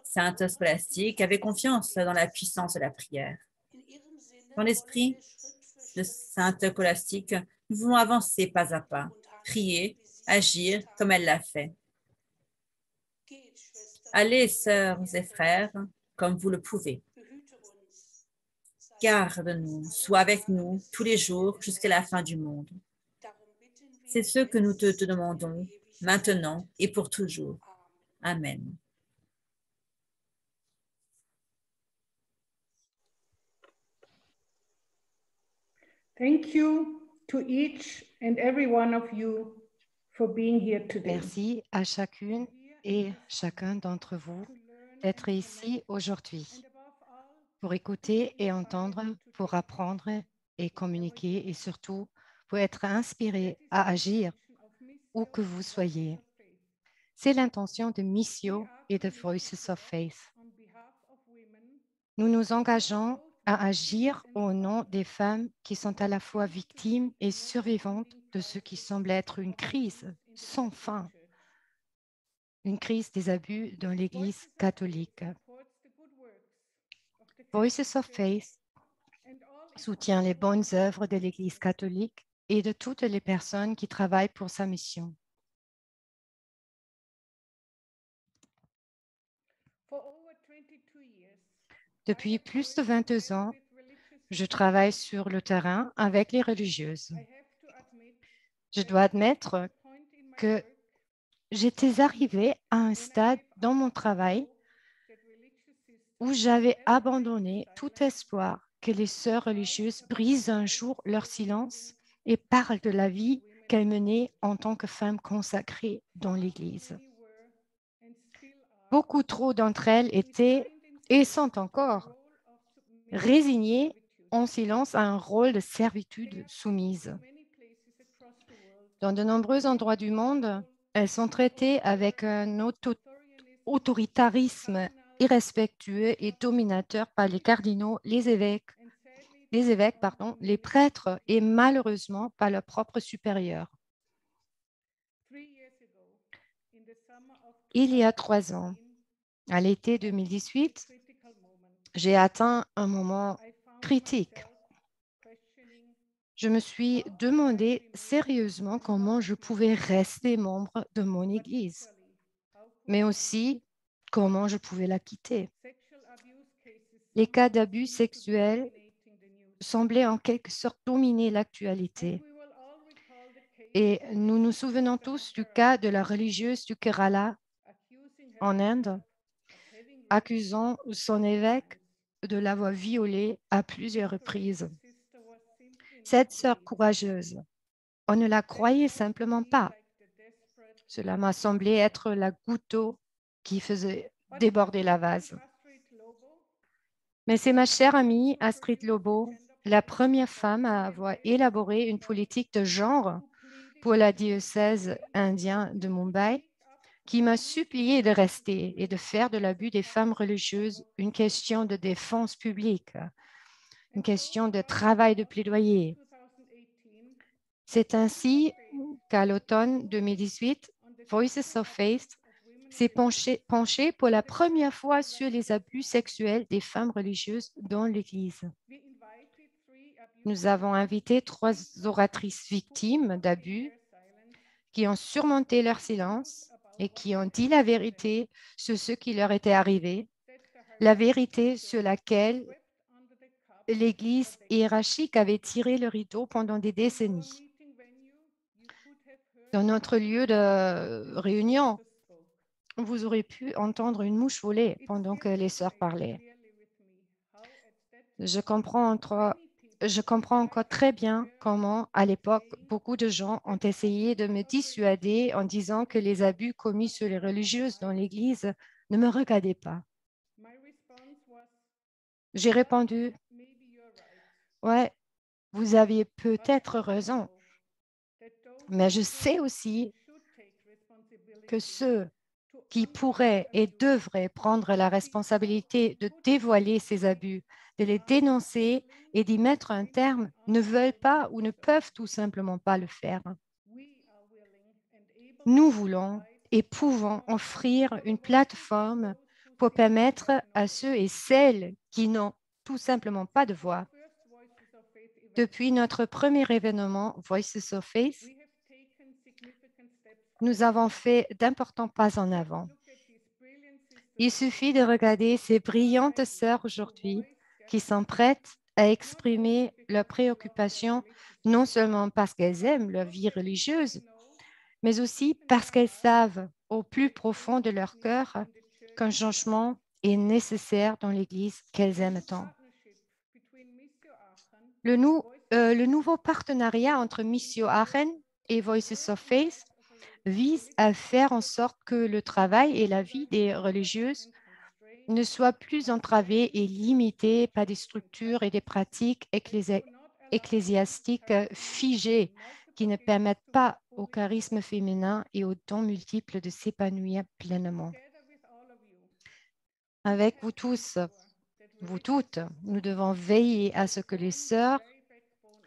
Sainte Scolastique avait confiance dans la puissance de la prière. Dans l'esprit de Sainte Scolastique, nous voulons avancer pas à pas, prier, agir comme elle l'a fait. Allez, sœurs et frères, comme vous le pouvez. Garde-nous, sois avec nous tous les jours jusqu'à la fin du monde. C'est ce que nous te demandons maintenant et pour toujours. Amen. Thank you to each and every one of you for being here today. Merci à chacune et chacun d'entre vous d'être ici aujourd'hui pour écouter et entendre, pour apprendre et communiquer et surtout pour être inspiré à agir où que vous soyez. C'est l'intention de Missio et de Voices of Faith. Nous nous engageons à agir au nom des femmes qui sont à la fois victimes et survivantes de ce qui semble être une crise sans fin, une crise des abus dans l'Église catholique. Voices of Faith soutient les bonnes œuvres de l'Église catholique et de toutes les personnes qui travaillent pour sa mission. Depuis plus de 22 ans, je travaille sur le terrain avec les religieuses. Je dois admettre que j'étais arrivée à un stade dans mon travail où j'avais abandonné tout espoir que les sœurs religieuses brisent un jour leur silence et parlent de la vie qu'elles menaient en tant que femmes consacrées dans l'Église. Beaucoup trop d'entre elles étaient et sont encore résignées en silence à un rôle de servitude soumise. Dans de nombreux endroits du monde, elles sont traitées avec un autoritarisme irrespectueux et dominateur par les cardinaux, les évêques, les prêtres et malheureusement par leurs propres supérieurs. Il y a 3 ans, à l'été 2018, j'ai atteint un moment critique. Je me suis demandé sérieusement comment je pouvais rester membre de mon Église, mais aussi comment je pouvais la quitter. Les cas d'abus sexuels semblaient en quelque sorte dominer l'actualité. Et nous nous souvenons tous du cas de la religieuse du Kerala en Inde, accusant son évêque de l'avoir violée à plusieurs reprises. Cette sœur courageuse, on ne la croyait simplement pas. Cela m'a semblé être la goutte d'eau qui faisait déborder la vase. Mais c'est ma chère amie Astrid Lobo, la première femme à avoir élaboré une politique de genre pour la diocèse indien de Mumbai, qui m'a supplié de rester et de faire de l'abus des femmes religieuses une question de défense publique, une question de travail de plaidoyer. C'est ainsi qu'à l'automne 2018, Voices of Faith s'est penché pour la première fois sur les abus sexuels des femmes religieuses dans l'Église. Nous avons invité 3 oratrices victimes d'abus qui ont surmonté leur silence et qui ont dit la vérité sur ce qui leur était arrivé, la vérité sur laquelle l'Église hiérarchique avait tiré le rideau pendant des décennies. Dans notre lieu de réunion, vous aurez pu entendre une mouche voler pendant que les sœurs parlaient. Je comprends encore très bien comment, à l'époque, beaucoup de gens ont essayé de me dissuader en disant que les abus commis sur les religieuses dans l'Église ne me regardaient pas. J'ai répondu, ouais, vous aviez peut-être raison, mais je sais aussi que ceux qui pourraient et devraient prendre la responsabilité de dévoiler ces abus, de les dénoncer et d'y mettre un terme, ne veulent pas ou ne peuvent tout simplement pas le faire. Nous voulons et pouvons offrir une plateforme pour permettre à ceux et celles qui n'ont tout simplement pas de voix. Depuis notre premier événement Voices of Faith, nous avons fait d'importants pas en avant. Il suffit de regarder ces brillantes sœurs aujourd'hui qui sont prêtes à exprimer leurs préoccupations, non seulement parce qu'elles aiment leur vie religieuse, mais aussi parce qu'elles savent au plus profond de leur cœur qu'un changement est nécessaire dans l'Église qu'elles aiment tant. Le nouveau partenariat entre Missio Aachen et Voices of Faith vise à faire en sorte que le travail et la vie des religieuses ne soient plus entravés et limités par des structures et des pratiques ecclésiastiques figées qui ne permettent pas au charisme féminin et aux dons multiples de s'épanouir pleinement. Avec vous tous, vous toutes, nous devons veiller à ce que les sœurs,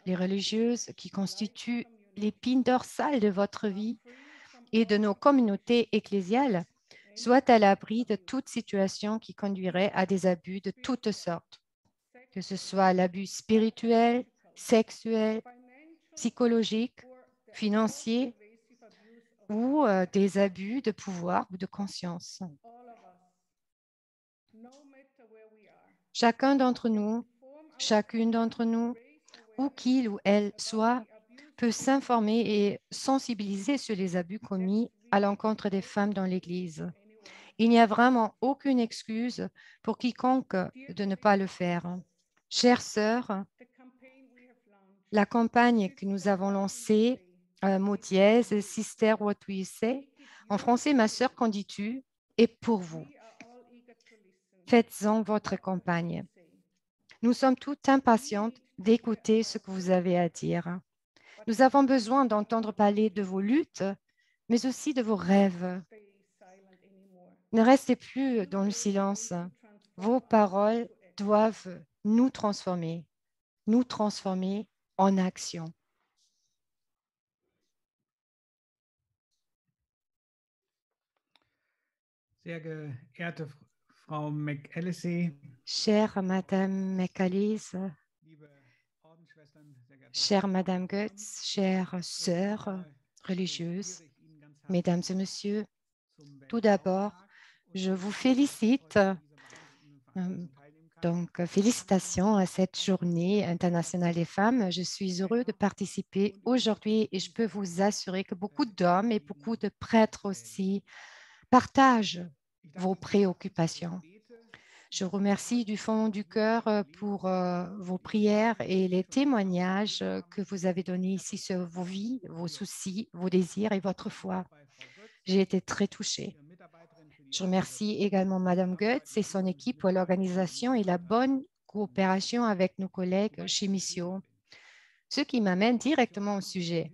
les religieuses qui constituent l'épine dorsale de votre vie et de nos communautés ecclésiales soient à l'abri de toute situation qui conduirait à des abus de toutes sortes, que ce soit l'abus spirituel, sexuel, psychologique, financier ou des abus de pouvoir ou de conscience. Chacun d'entre nous, chacune d'entre nous, où qu'il ou elle soit, peut s'informer et sensibiliser sur les abus commis à l'encontre des femmes dans l'Église. Il n'y a vraiment aucune excuse pour quiconque de ne pas le faire. Chères sœurs, la campagne que nous avons lancée, mot dièse, Sister What We Say, en français, ma sœur, qu'en dis-tu, est pour vous. Faites-en votre campagne. Nous sommes toutes impatientes d'écouter ce que vous avez à dire. Nous avons besoin d'entendre parler de vos luttes, mais aussi de vos rêves. Ne restez plus dans le silence. Vos paroles doivent nous transformer en action. Sehr geehrte Frau McAllister, Chère Madame McAllister, chère Madame Goetz, chères sœurs religieuses, Mesdames et Messieurs, tout d'abord, je vous félicite. Donc, félicitations à cette journée internationale des femmes. Je suis heureux de participer aujourd'hui et je peux vous assurer que beaucoup d'hommes et beaucoup de prêtres aussi partagent vos préoccupations. Je vous remercie du fond du cœur pour vos prières et les témoignages que vous avez donnés ici sur vos vies, vos soucis, vos désirs et votre foi. J'ai été très touchée. Je remercie également Madame Goetz et son équipe pour l'organisation et la bonne coopération avec nos collègues chez Missio. Ce qui m'amène directement au sujet.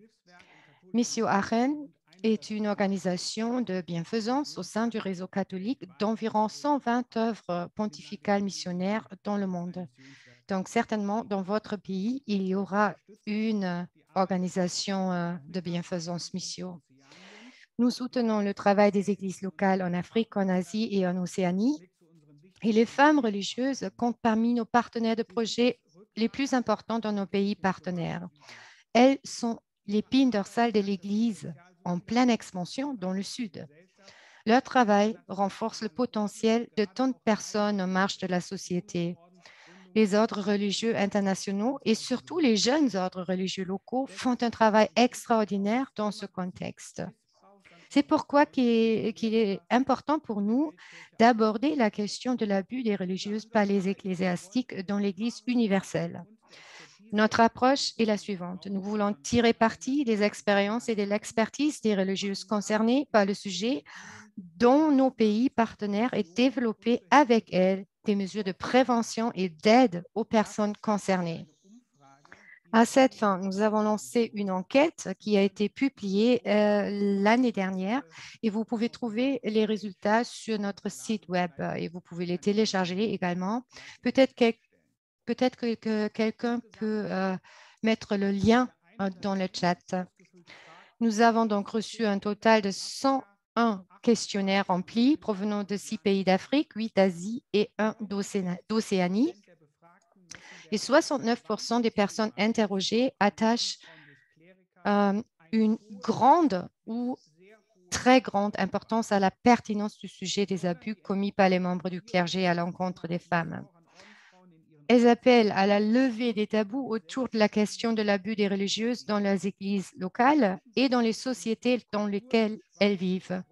Missio Aachen est une organisation de bienfaisance au sein du réseau catholique d'environ 120 œuvres pontificales missionnaires dans le monde. Donc, certainement, dans votre pays, il y aura une organisation de bienfaisance Missio. Nous soutenons le travail des églises locales en Afrique, en Asie et en Océanie. Et les femmes religieuses comptent parmi nos partenaires de projet les plus importants dans nos pays partenaires. Elles sont l'épine dorsale de l'Église en pleine expansion dans le Sud. Leur travail renforce le potentiel de tant de personnes en marge de la société. Les ordres religieux internationaux et surtout les jeunes ordres religieux locaux font un travail extraordinaire dans ce contexte. C'est pourquoi qu'il est important pour nous d'aborder la question de l'abus des religieuses par les ecclésiastiques dans l'Église universelle. Notre approche est la suivante. Nous voulons tirer parti des expériences et de l'expertise des religieuses concernées par le sujet dont nos pays partenaires et développer avec elles des mesures de prévention et d'aide aux personnes concernées. À cette fin, nous avons lancé une enquête qui a été publiée l'année dernière et vous pouvez trouver les résultats sur notre site web et vous pouvez les télécharger également. Peut-être que quelqu'un peut mettre le lien dans le chat. Nous avons donc reçu un total de 101 questionnaires remplis provenant de 6 pays d'Afrique, 8 d'Asie et 1 d'Océanie. Et 69% des personnes interrogées attachent une grande ou très grande importance à la pertinence du sujet des abus commis par les membres du clergé à l'encontre des femmes. Elles appellent à la levée des tabous autour de la question de l'abus des religieuses dans les églises locales et dans les sociétés dans lesquelles elles vivent.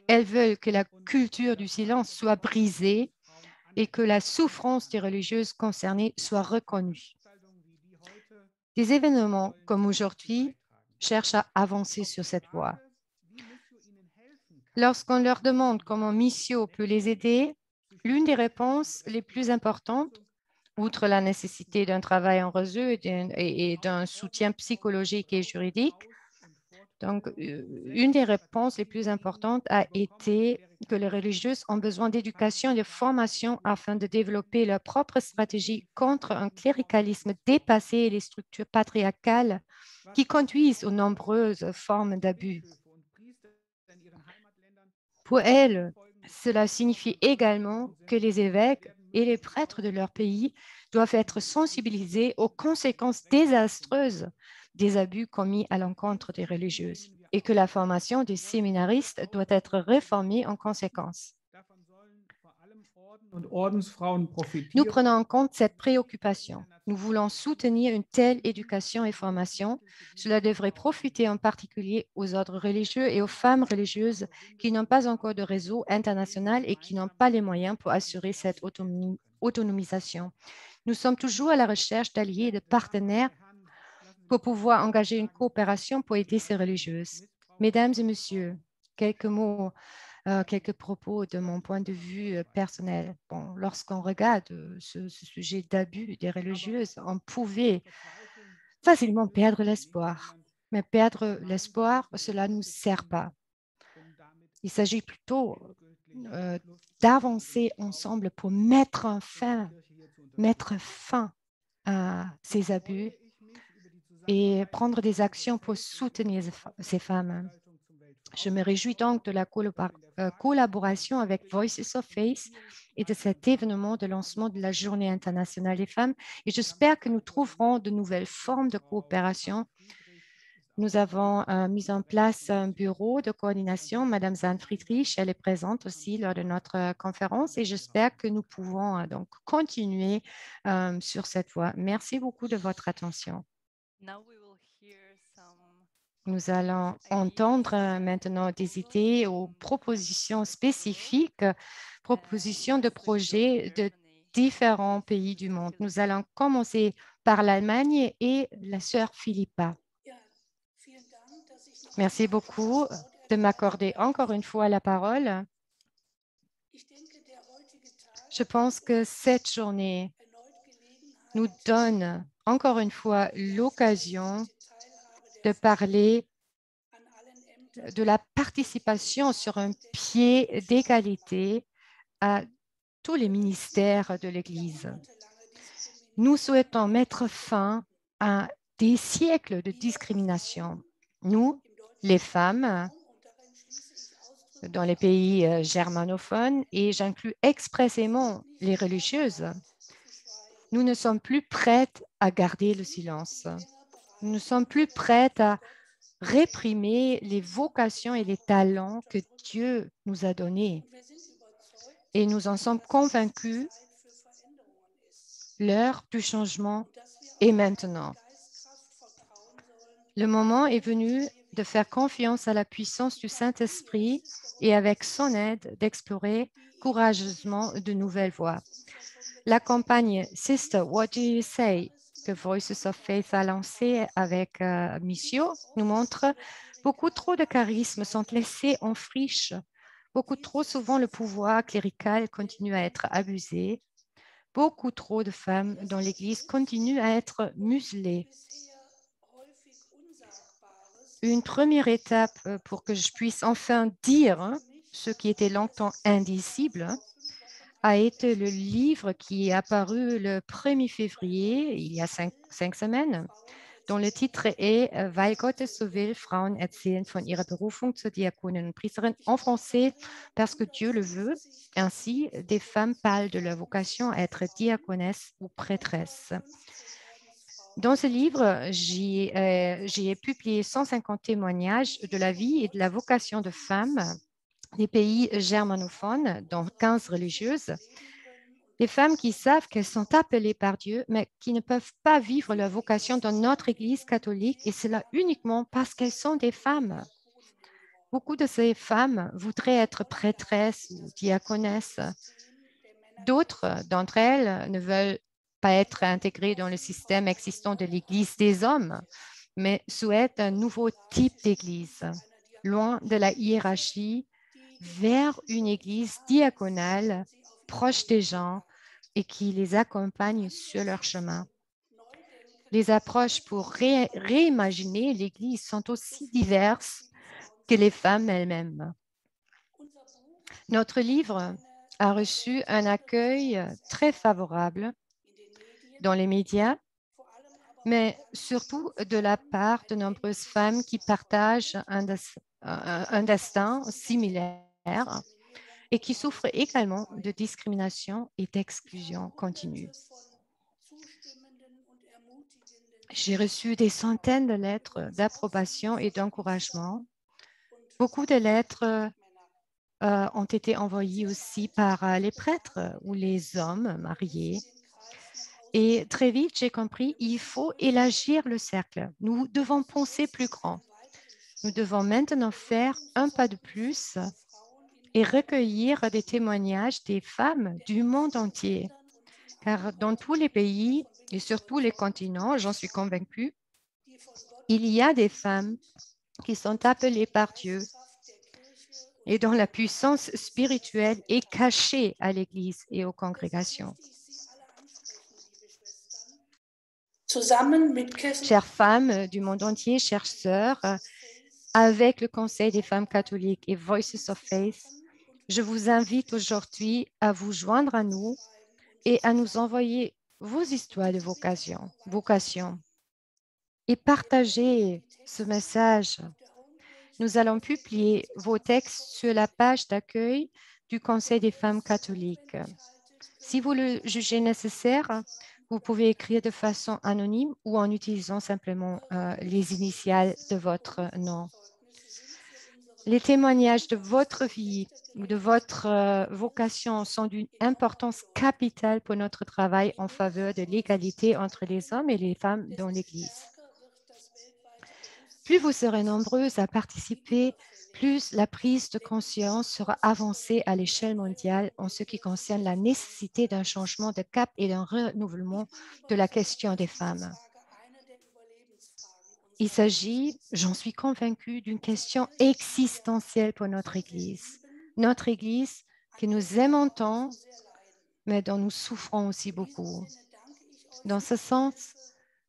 Elles veulent que la culture du silence soit brisée et que la souffrance des religieuses concernées soit reconnue. Des événements comme aujourd'hui cherchent à avancer sur cette voie. Lorsqu'on leur demande comment Missio peut les aider, l'une des réponses les plus importantes, outre la nécessité d'un travail en réseau et d'un soutien psychologique et juridique, donc, une des réponses les plus importantes a été que les religieuses ont besoin d'éducation et de formation afin de développer leur propre stratégie contre un cléricalisme dépassé et les structures patriarcales qui conduisent aux nombreuses formes d'abus. Pour elles, cela signifie également que les évêques et les prêtres de leur pays doivent être sensibilisés aux conséquences désastreuses des abus commis à l'encontre des religieuses et que la formation des séminaristes doit être réformée en conséquence. Nous prenons en compte cette préoccupation. Nous voulons soutenir une telle éducation et formation. Cela devrait profiter en particulier aux ordres religieux et aux femmes religieuses qui n'ont pas encore de réseau international et qui n'ont pas les moyens pour assurer cette autonomisation. Nous sommes toujours à la recherche d'alliés et de partenaires pour pouvoir engager une coopération pour aider ces religieuses. Mesdames et messieurs, quelques mots, quelques propos de mon point de vue personnel. Bon, lorsqu'on regarde ce sujet d'abus des religieuses, on pouvait facilement perdre l'espoir. Mais perdre l'espoir, cela ne nous sert pas. Il s'agit plutôt d'avancer ensemble pour mettre fin à ces abus et prendre des actions pour soutenir ces femmes. Je me réjouis donc de la collaboration avec Voices of Faith et de cet événement de lancement de la Journée internationale des femmes et j'espère que nous trouverons de nouvelles formes de coopération. Nous avons mis en place un bureau de coordination. Madame Zahn Friedrich, elle est présente aussi lors de notre conférence et j'espère que nous pouvons donc continuer sur cette voie. Merci beaucoup de votre attention. Nous allons entendre maintenant des idées ou propositions spécifiques, propositions de projets de différents pays du monde. Nous allons commencer par l'Allemagne et la sœur Philippa. Merci beaucoup de m'accorder encore une fois la parole. Je pense que cette journée nous donne encore une fois l'occasion de parler de la participation sur un pied d'égalité à tous les ministères de l'Église. Nous souhaitons mettre fin à des siècles de discrimination. Nous, les femmes, dans les pays germanophones, et j'inclus expressément les religieuses, nous ne sommes plus prêtes à garder le silence. Nous ne sommes plus prêtes à réprimer les vocations et les talents que Dieu nous a donnés. Et nous en sommes convaincus L'heure du changement est maintenant. Le moment est venu de faire confiance à la puissance du Saint-Esprit et avec son aide d'explorer courageusement de nouvelles voies. La campagne Sister, What Do You Say? Que Voices of Faith a lancée avec Missio nous montre beaucoup trop de charismes sont laissés en friche. Beaucoup trop souvent, le pouvoir clérical continue à être abusé. Beaucoup trop de femmes dans l'Église continuent à être muselées. Une première étape pour que je puisse enfin dire ce qui était longtemps indicible a été le livre qui est apparu le 1er février, il y a cinq semaines, dont le titre est Weil Gott es so will, Frauen erzählen von ihrer Berufung zur Diakonin und Priesterin, en français, parce que Dieu le veut. Ainsi, des femmes parlent de leur vocation à être diaconesse ou prêtresse. Dans ce livre, j'ai publié 150 témoignages de la vie et de la vocation de femmes des pays germanophones, dont 15 religieuses, des femmes qui savent qu'elles sont appelées par Dieu, mais qui ne peuvent pas vivre leur vocation dans notre Église catholique, et cela uniquement parce qu'elles sont des femmes. Beaucoup de ces femmes voudraient être prêtresses ou diaconesses. D'autres d'entre elles ne veulent pas être intégrées dans le système existant de l'Église des hommes, mais souhaitent un nouveau type d'Église, loin de la hiérarchie, vers une Église diaconale, proche des gens et qui les accompagne sur leur chemin. Les approches pour réimaginer l'Église sont aussi diverses que les femmes elles-mêmes. Notre livre a reçu un accueil très favorable dans les médias, mais surtout de la part de nombreuses femmes qui partagent un destin similaire et qui souffrent également de discrimination et d'exclusion continue. J'ai reçu des centaines de lettres d'approbation et d'encouragement. Beaucoup de lettres ont été envoyées aussi par les prêtres ou les hommes mariés. Et très vite, j'ai compris, il faut élargir le cercle. Nous devons penser plus grand. Nous devons maintenant faire un pas de plus et recueillir des témoignages des femmes du monde entier. Car dans tous les pays et sur tous les continents, j'en suis convaincue, il y a des femmes qui sont appelées par Dieu et dont la puissance spirituelle est cachée à l'Église et aux congrégations. Chères femmes du monde entier, chères sœurs, avec le Conseil des femmes catholiques et Voices of Faith, je vous invite aujourd'hui à vous joindre à nous et à nous envoyer vos histoires de vocation et partager ce message. Nous allons publier vos textes sur la page d'accueil du Conseil des femmes catholiques. Si vous le jugez nécessaire, vous pouvez écrire de façon anonyme ou en utilisant simplement les initiales de votre nom. Les témoignages de votre vie ou de votre vocation sont d'une importance capitale pour notre travail en faveur de l'égalité entre les hommes et les femmes dans l'Église. Plus vous serez nombreuses à participer, plus la prise de conscience sera avancée à l'échelle mondiale en ce qui concerne la nécessité d'un changement de cap et d'un renouvellement de la question des femmes. Il s'agit, j'en suis convaincue, d'une question existentielle pour notre Église. Notre Église que nous aimons tant, mais dont nous souffrons aussi beaucoup. Dans ce sens,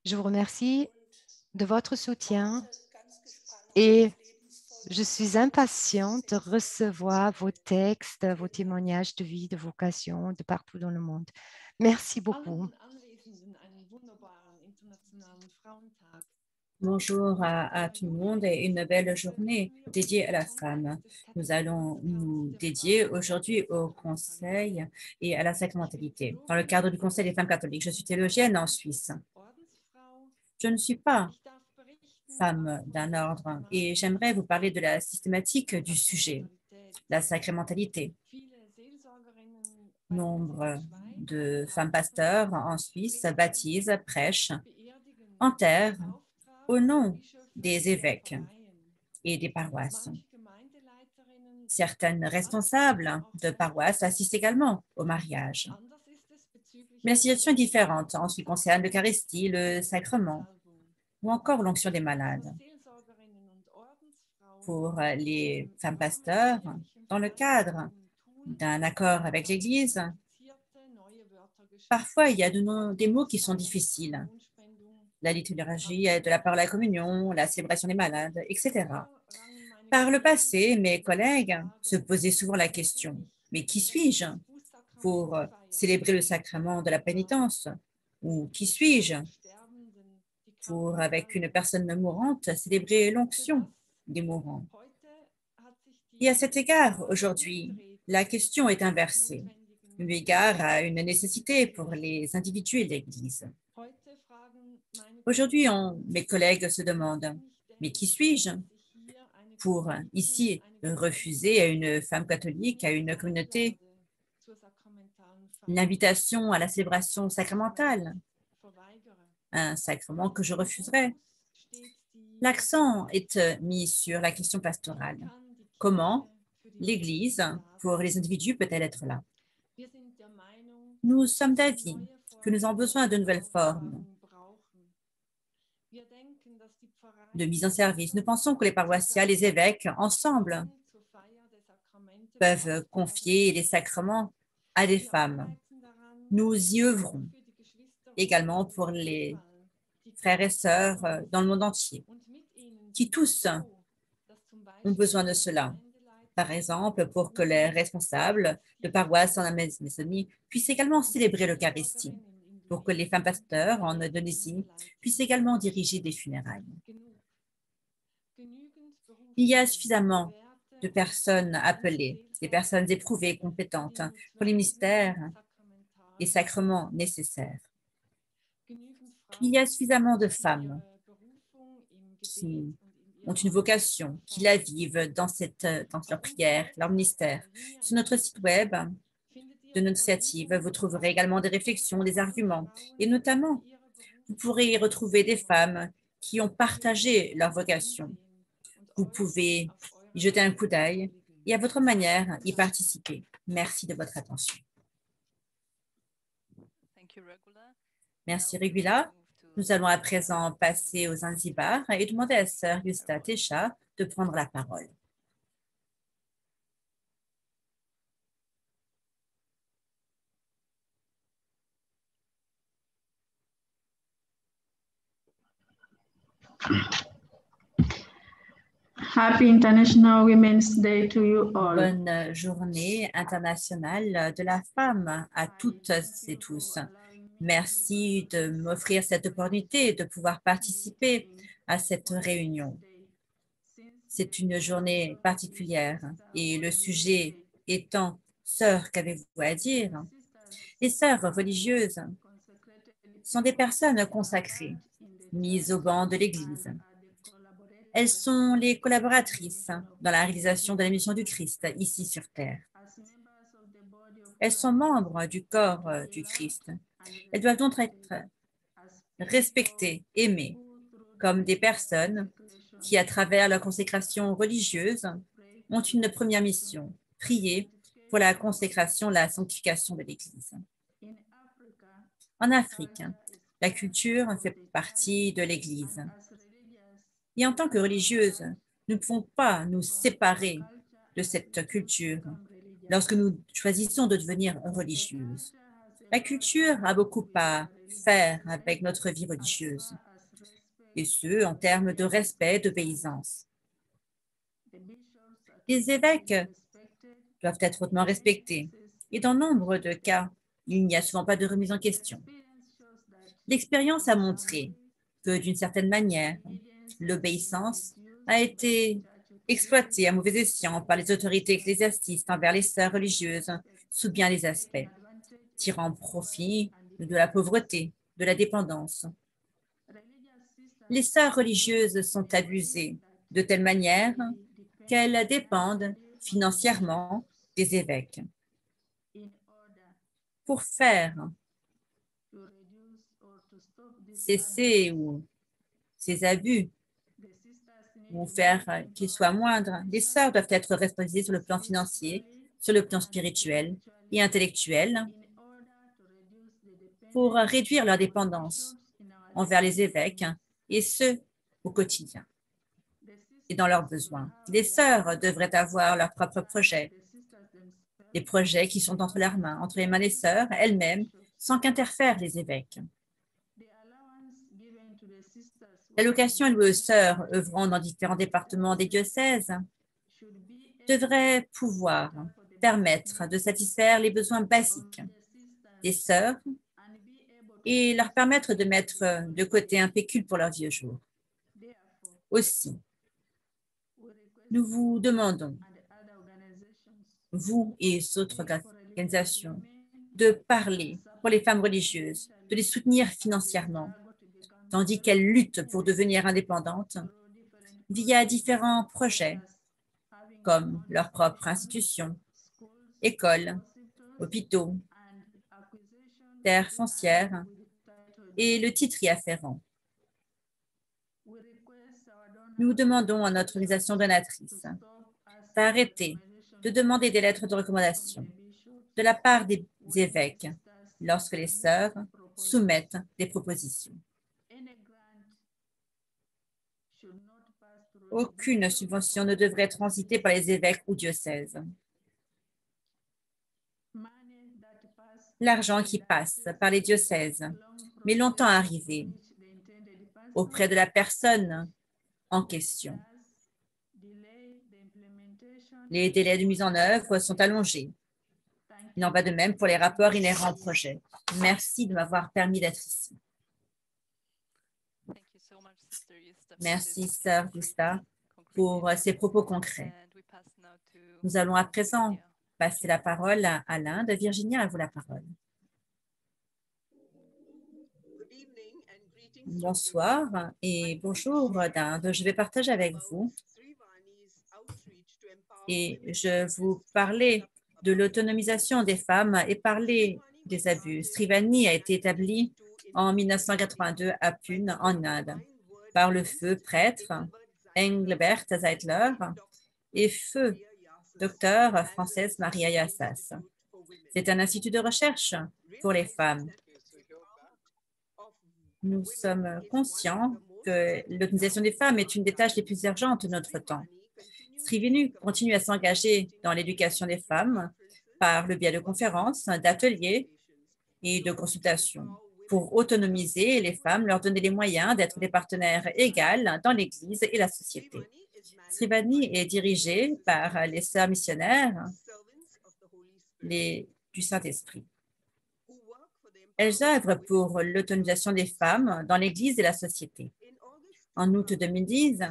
je vous remercie de votre soutien et je suis impatiente de recevoir vos textes, vos témoignages de vie, de vocation de partout dans le monde. Merci beaucoup. Bonjour à tout le monde et une belle journée dédiée à la femme. Nous allons nous dédier aujourd'hui au Conseil et à la sacramentalité. Dans le cadre du Conseil des femmes catholiques, je suis théologienne en Suisse. Je ne suis pas femme d'un ordre et j'aimerais vous parler de la systématique du sujet, la sacramentalité. Nombre de femmes pasteurs en Suisse baptisent, prêchent, enterrent au nom des évêques et des paroisses. Certaines responsables de paroisses assistent également au mariage. Mais la situation est différente en ce qui concerne l'Eucharistie, le sacrement ou encore l'onction des malades. Pour les femmes pasteurs, dans le cadre d'un accord avec l'Église, parfois il y a des mots qui sont difficiles. La liturgie de la parole à la communion, la célébration des malades, etc. Par le passé, mes collègues se posaient souvent la question, mais qui suis-je pour célébrer le sacrement de la pénitence? Ou qui suis-je pour, avec une personne mourante, célébrer l'onction des mourants? Et à cet égard, aujourd'hui, la question est inversée, eu égard à une nécessité pour les individus et l'Église. Aujourd'hui, mes collègues se demandent, mais qui suis-je pour ici refuser à une femme catholique, à une communauté, l'invitation à la célébration sacramentale, un sacrement que je refuserais? L'accent est mis sur la question pastorale. Comment l'Église, pour les individus, peut-elle être là? Nous sommes d'avis que nous avons besoin de nouvelles formes de mise en service. Nous pensons que les paroissiens, les évêques, ensemble, peuvent confier les sacrements à des femmes. Nous y œuvrons également pour les frères et sœurs dans le monde entier, qui tous ont besoin de cela. Par exemple, pour que les responsables de paroisse en Amazonie puissent également célébrer l'Eucharistie, pour que les femmes pasteurs en Indonésie puissent également diriger des funérailles. Il y a suffisamment de personnes appelées, des personnes éprouvées et compétentes pour les mystères et sacrements nécessaires. Il y a suffisamment de femmes qui ont une vocation, qui la vivent dans leur prière, leur ministère. Sur notre site web de notre initiative, vous trouverez également des réflexions, des arguments, et notamment, vous pourrez y retrouver des femmes qui ont partagé leur vocation. Vous pouvez y jeter un coup d'œil et à votre manière y participer. Merci de votre attention. Merci Regula. Nous allons à présent passer aux Zanzibar et demander à Sœur Yusta Tesha de prendre la parole. Happy International Women's Day to you all. Bonne journée internationale de la femme à toutes et tous. Merci de m'offrir cette opportunité de pouvoir participer à cette réunion. C'est une journée particulière et le sujet étant « Sœurs, qu'avez-vous à dire ?» Les sœurs religieuses sont des personnes consacrées, mises au banc de l'Église. Elles sont les collaboratrices dans la réalisation de la mission du Christ ici sur terre. Elles sont membres du corps du Christ. Elles doivent donc être respectées, aimées, comme des personnes qui, à travers leur consécration religieuse, ont une première mission, prier pour la consécration, la sanctification de l'Église. En Afrique, la culture fait partie de l'Église. Et en tant que religieuses, nous ne pouvons pas nous séparer de cette culture lorsque nous choisissons de devenir religieuses. La culture a beaucoup à faire avec notre vie religieuse, et ce, en termes de respect, d'obéissance. Les évêques doivent être hautement respectés, et dans nombre de cas, il n'y a souvent pas de remise en question. L'expérience a montré que, d'une certaine manière, l'obéissance a été exploitée à mauvais escient par les autorités ecclésiastiques envers les sœurs religieuses sous bien des aspects, tirant profit de la pauvreté, de la dépendance. Les sœurs religieuses sont abusées de telle manière qu'elles dépendent financièrement des évêques. pour faire cesser ces abus ou faire qu'ils soient moindres. Les sœurs doivent être responsabilisées sur le plan financier, sur le plan spirituel et intellectuel pour réduire leur dépendance envers les évêques et ce, au quotidien et dans leurs besoins. Les sœurs devraient avoir leurs propres projets, des projets qui sont entre leurs mains, entre les mains des sœurs elles-mêmes, sans qu'interfèrent les évêques. L'allocation allouée aux sœurs œuvrant dans différents départements des diocèses devrait pouvoir permettre de satisfaire les besoins basiques des sœurs et leur permettre de mettre de côté un pécule pour leurs vieux jours. Aussi, nous vous demandons, vous et les autres organisations, de parler pour les femmes religieuses, de les soutenir financièrement, tandis qu'elles luttent pour devenir indépendantes via différents projets, comme leur propre institution, écoles, hôpitaux, terres foncières et le titre y afférent. Nous demandons à notre organisation donatrice d'arrêter de demander des lettres de recommandation de la part des évêques lorsque les sœurs soumettent des propositions. Aucune subvention ne devrait transiter par les évêques ou diocèses. L'argent qui passe par les diocèses met longtemps à arriver auprès de la personne en question. Les délais de mise en œuvre sont allongés. Il en va de même pour les rapports inhérents au projet. Merci de m'avoir permis d'être ici. Merci, Sœur Gusta, pour ces propos concrets. Nous allons à présent passer la parole à l'Inde. Virginia, à vous la parole. Bonsoir et bonjour d'Inde. Je vais partager avec vous et je vous parlais de l'autonomisation des femmes et parler des abus. Srivani a été établi en 1982 à Pune, en Inde, par le feu prêtre Engelbert Zeitler et feu docteur Frances Maria Yassas. C'est un institut de recherche pour les femmes. Nous sommes conscients que l'autonomisation des femmes est une des tâches les plus urgentes de notre temps. Srivani continue à s'engager dans l'éducation des femmes par le biais de conférences, d'ateliers et de consultations pour autonomiser les femmes, leur donner les moyens d'être des partenaires égaux dans l'Église et la société. Srivani est dirigé par les sœurs missionnaires du Saint-Esprit. Elles œuvrent pour l'autonomisation des femmes dans l'Église et la société. En août 2010,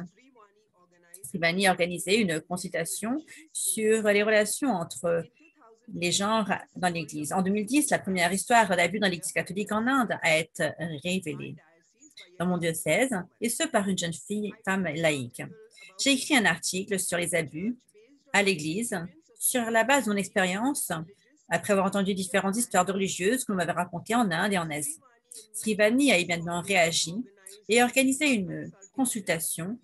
Srivani a organisé une consultation sur les relations entre les genres dans l'Église. En 2010, la première histoire d'abus dans l'Église catholique en Inde a été révélée dans mon diocèse, et ce par une jeune femme laïque. J'ai écrit un article sur les abus à l'Église sur la base de mon expérience après avoir entendu différentes histoires de religieuses que l'on m'avait racontées en Inde et en Asie. Srivani a immédiatement réagi et organisé une consultation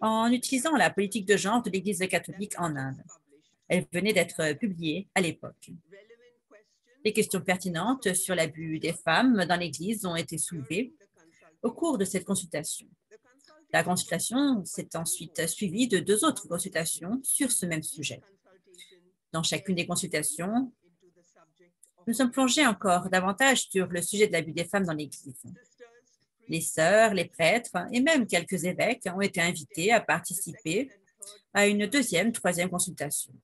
en utilisant la politique de genre de l'Église catholique en Inde. Elle venait d'être publiée à l'époque. Les questions pertinentes sur l'abus des femmes dans l'Église ont été soulevées au cours de cette consultation. La consultation s'est ensuite suivie de 2 autres consultations sur ce même sujet. Dans chacune des consultations, nous sommes plongés encore davantage sur le sujet de l'abus des femmes dans l'Église. Les sœurs, les prêtres et même quelques évêques ont été invités à participer à une 2e, 3e consultation.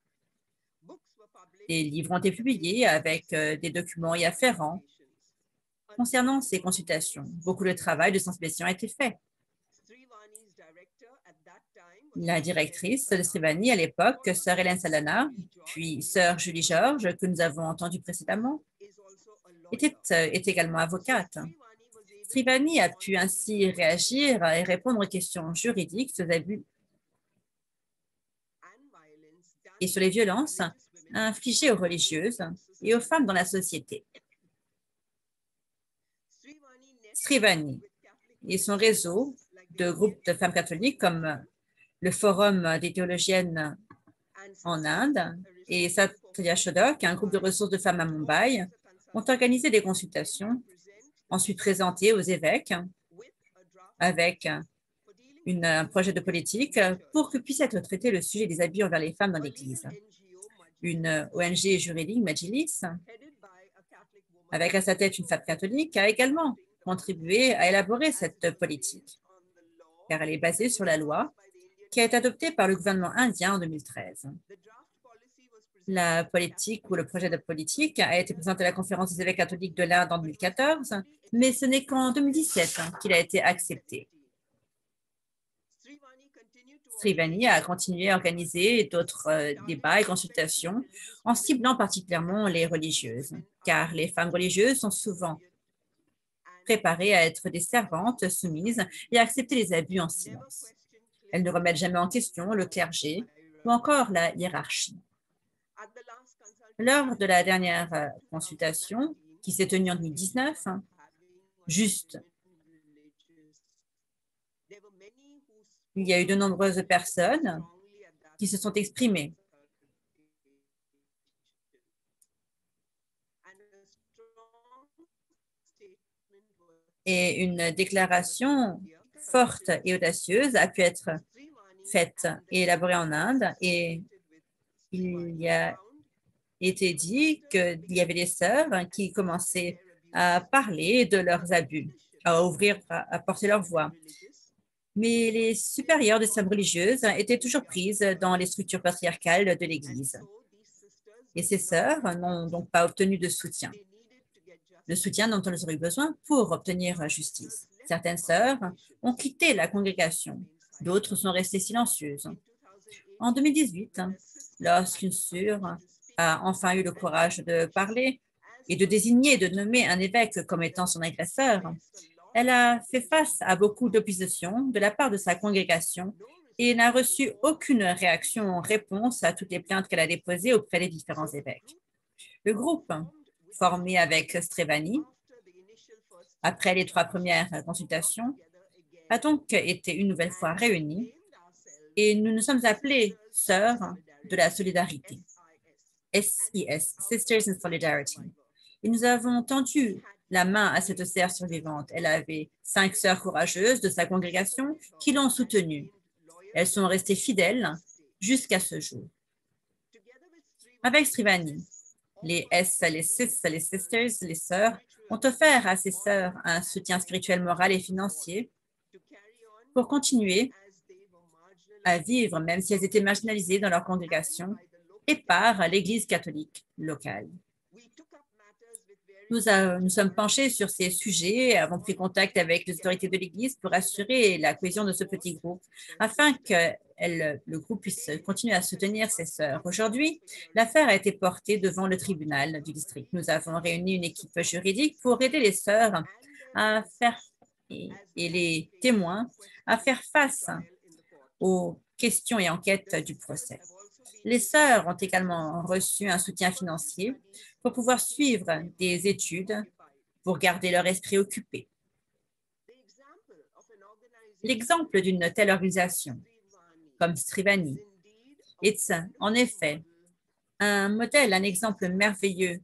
Des livres ont été publiés avec des documents y afférents concernant ces consultations. Beaucoup de travail de sensibilisation a été fait. La directrice de Srivani à l'époque, Sœur Hélène Salana, puis Sœur Julie Georges, que nous avons entendue précédemment, est également avocate. Srivani a pu ainsi réagir et répondre aux questions juridiques sur les abus et sur les violences infligées aux religieuses et aux femmes dans la société. Srivani et son réseau de groupes de femmes catholiques comme le Forum des théologiennes en Inde et Satya Shodok, un groupe de ressources de femmes à Mumbai, ont organisé des consultations, ensuite présentées aux évêques avec un projet de politique pour que puisse être traité le sujet des abus envers les femmes dans l'Église. Une ONG juridique, Majlis, avec à sa tête une femme catholique, a également contribué à élaborer cette politique, car elle est basée sur la loi qui a été adoptée par le gouvernement indien en 2013. La politique ou le projet de politique a été présenté à la conférence des évêques catholiques de l'Inde en 2014, mais ce n'est qu'en 2017 qu'il a été accepté. Srivani a continué à organiser d'autres débats et consultations en ciblant particulièrement les religieuses, car les femmes religieuses sont souvent préparées à être des servantes soumises et à accepter les abus en silence. Elles ne remettent jamais en question le clergé ou encore la hiérarchie. Lors de la dernière consultation, qui s'est tenue en 2019, il y a eu de nombreuses personnes qui se sont exprimées. Et une déclaration forte et audacieuse a pu être faite et élaborée en Inde. Et il y a été dit qu'il y avait des sœurs qui commençaient à parler de leurs abus, à porter leur voix. Mais les supérieures des femmes religieuses étaient toujours prises dans les structures patriarcales de l'Église. Et ces sœurs n'ont donc pas obtenu de soutien. Le soutien dont elles auraient besoin pour obtenir justice. Certaines sœurs ont quitté la congrégation, d'autres sont restées silencieuses. En 2018, lorsqu'une sœur a enfin eu le courage de parler et de désigner, de nommer un évêque comme étant son agresseur, elle a fait face à beaucoup d'opposition de la part de sa congrégation et n'a reçu aucune réaction en réponse à toutes les plaintes qu'elle a déposées auprès des différents évêques. Le groupe, formé avec Srivani, après les 3 premières consultations, a donc été une nouvelle fois réuni et nous nous sommes appelés Sœurs de la Solidarité, SIS, Sisters in Solidarity. Et nous avons tendu la main à cette sœur survivante. Elle avait 5 sœurs courageuses de sa congrégation qui l'ont soutenue. Elles sont restées fidèles jusqu'à ce jour. Avec Srivani, les sisters, les sœurs, ont offert à ces sœurs un soutien spirituel, moral et financier pour continuer à vivre, même si elles étaient marginalisées dans leur congrégation et par l'Église catholique locale. Nous sommes penchés sur ces sujets et avons pris contact avec les autorités de l'Église pour assurer la cohésion de ce petit groupe afin que le groupe puisse continuer à soutenir ses sœurs. Aujourd'hui, l'affaire a été portée devant le tribunal du district. Nous avons réuni une équipe juridique pour aider les sœurs et les témoins à faire face aux questions et enquêtes du procès. Les sœurs ont également reçu un soutien financier pour pouvoir suivre des études pour garder leur esprit occupé. L'exemple d'une telle organisation, comme Srivani, est en effet un modèle, un exemple merveilleux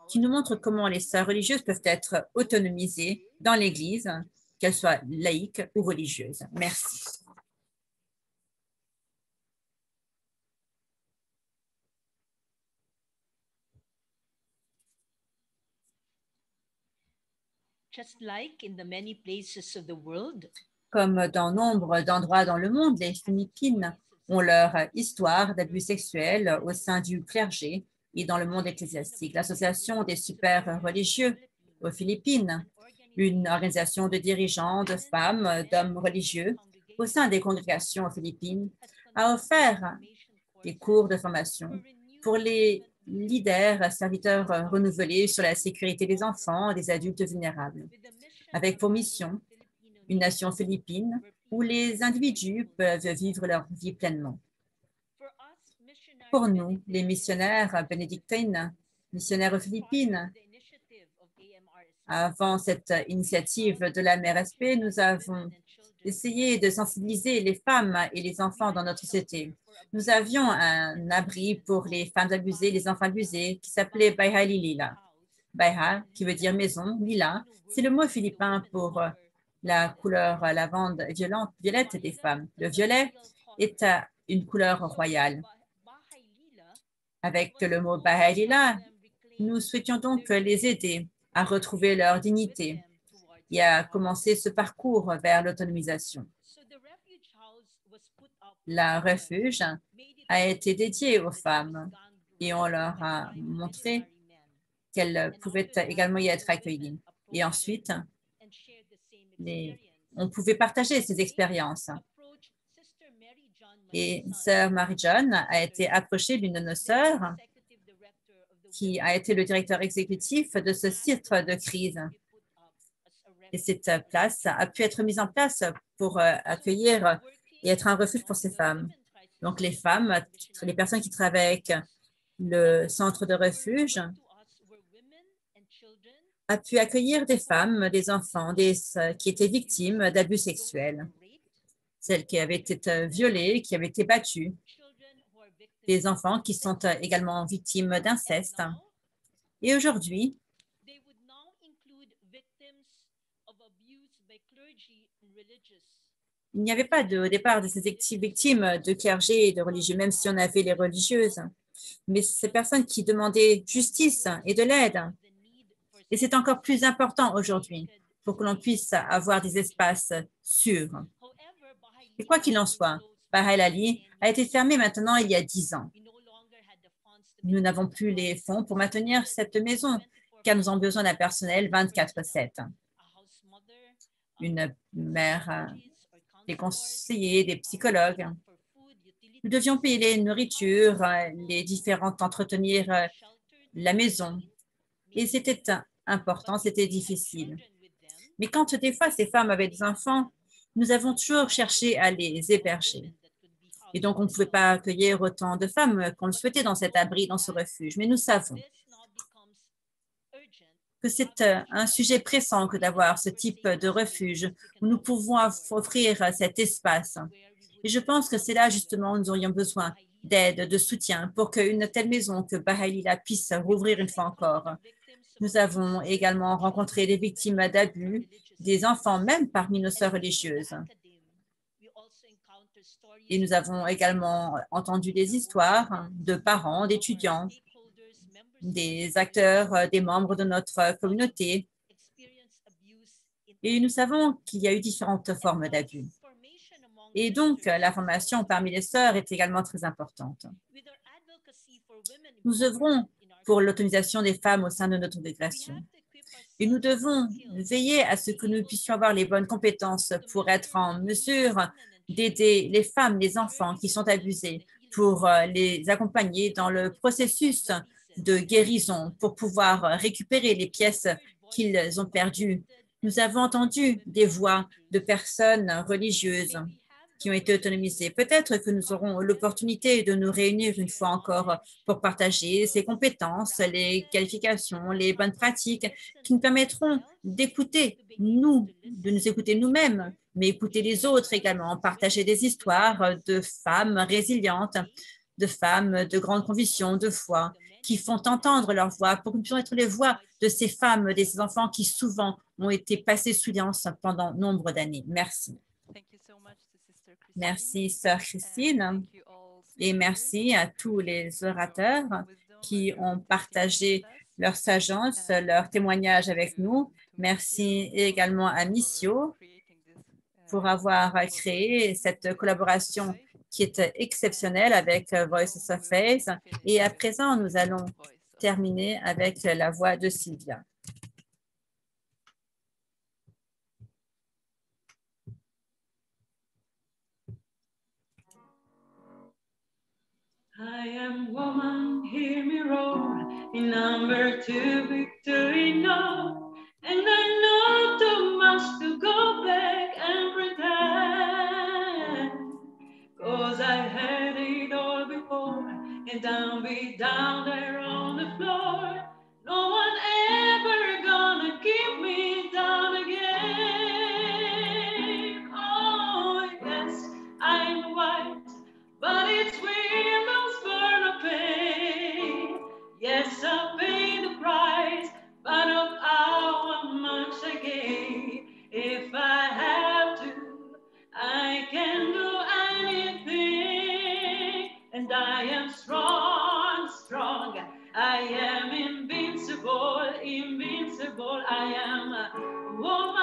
qui nous montre comment les sœurs religieuses peuvent être autonomisées dans l'Église, qu'elles soient laïques ou religieuses. Merci. Comme dans nombre d'endroits dans le monde, les Philippines ont leur histoire d'abus sexuels au sein du clergé et dans le monde ecclésiastique. L'Association des super religieux aux Philippines, une organisation de dirigeants, de femmes, d'hommes religieux au sein des congrégations aux Philippines, a offert des cours de formation pour les leaders, serviteurs renouvelés sur la sécurité des enfants et des adultes vulnérables, avec pour mission une nation philippine où les individus peuvent vivre leur vie pleinement. Pour nous, les missionnaires bénédictines, missionnaires aux Philippines, avant cette initiative de la MRSP, nous avons essayé de sensibiliser les femmes et les enfants dans notre société. Nous avions un abri pour les femmes abusées, les enfants abusés, qui s'appelait Bayha Lila. Bayha, qui veut dire maison, Lila, c'est le mot philippin pour la couleur lavande violette des femmes. Le violet est une couleur royale. Avec le mot Bayha Lila, nous souhaitions donc les aider à retrouver leur dignité et à commencer ce parcours vers l'autonomisation. Le refuge a été dédié aux femmes et on leur a montré qu'elles pouvaient également y être accueillies. Et ensuite, on pouvait partager ces expériences. Et Sœur Mary-John a été approchée d'une de nos sœurs qui a été le directeur exécutif de ce centre de crise. Et cette place a pu être mise en place pour accueillir et être un refuge pour ces femmes. Donc, les femmes, les personnes qui travaillent avec le centre de refuge a pu accueillir des femmes, des enfants qui étaient victimes d'abus sexuels, celles qui avaient été violées, qui avaient été battues, des enfants qui sont également victimes d'inceste. Et aujourd'hui, il n'y avait pas au départ de ces victimes de clergé et de religieux, même si on avait les religieuses, mais ces personnes qui demandaient justice et de l'aide. Et c'est encore plus important aujourd'hui pour que l'on puisse avoir des espaces sûrs. Et quoi qu'il en soit, Bayha Lila a été fermée maintenant il y a 10 ans. Nous n'avons plus les fonds pour maintenir cette maison, car nous avons besoin d'un personnel 24/7. Une mère, des conseillers, des psychologues. Nous devions payer les nourritures, les différentes entretenir la maison. Et c'était important, c'était difficile. Mais quand des fois ces femmes avaient des enfants, nous avons toujours cherché à les héberger. Et donc, on ne pouvait pas accueillir autant de femmes qu'on le souhaitait dans cet abri, dans ce refuge. Mais nous savons que c'est un sujet pressant que d'avoir ce type de refuge où nous pouvons offrir cet espace. Et je pense que c'est là justement où nous aurions besoin d'aide, de soutien pour qu'une telle maison que Bayha Lila puisse rouvrir une fois encore. Nous avons également rencontré des victimes d'abus, des enfants même parmi nos sœurs religieuses. Et nous avons également entendu des histoires de parents, d'étudiants, des acteurs, des membres de notre communauté. Et nous savons qu'il y a eu différentes formes d'abus. Et donc, la formation parmi les sœurs est également très importante. Nous œuvrons pour l'autonomisation des femmes au sein de notre congrégation. Et nous devons veiller à ce que nous puissions avoir les bonnes compétences pour être en mesure d'aider les femmes, les enfants qui sont abusés, pour les accompagner dans le processus de guérison, pour pouvoir récupérer les pièces qu'ils ont perdues. Nous avons entendu des voix de personnes religieuses qui ont été autonomisées. Peut-être que nous aurons l'opportunité de nous réunir une fois encore pour partager ces compétences, les qualifications, les bonnes pratiques qui nous permettront d'écouter de nous écouter nous-mêmes, mais écouter les autres également, partager des histoires de femmes résilientes, de femmes de grande conviction, de foi, qui font entendre leur voix pour que nous puissions être les voix de ces femmes, de ces enfants qui souvent ont été passés sous silence pendant nombre d'années. Merci. Merci, Sœur Christine, et merci à tous les orateurs qui ont partagé leur sagesse, leur témoignage avec nous. Merci également à Missio pour avoir créé cette collaboration qui est exceptionnelle avec Voices of Faith. Et à présent, nous allons terminer avec la voix de Sylvia. I am woman, hear me roar, in number 2 victory no, and I know too much to go back and pretend, 'cause I had it all before, and I'll be down there on the floor. No one ever gonna keep me down again. Oh, yes, I'm white, but it's windows burn of pain. Yes, I'll pay the price, but of how much again. If I have to, I can do anything. And I am strong, strong. I am invincible, invincible. I am a woman.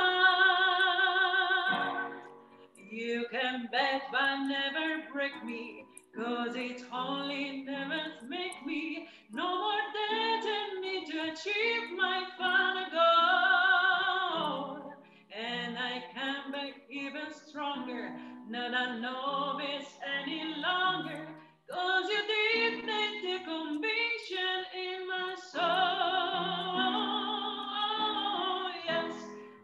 You can bet but never break me, 'cause it only never make me no more dead in me to achieve my final goal. And I come back even stronger, not a novice any longer, 'cause you deepened the conviction in my soul. Yes,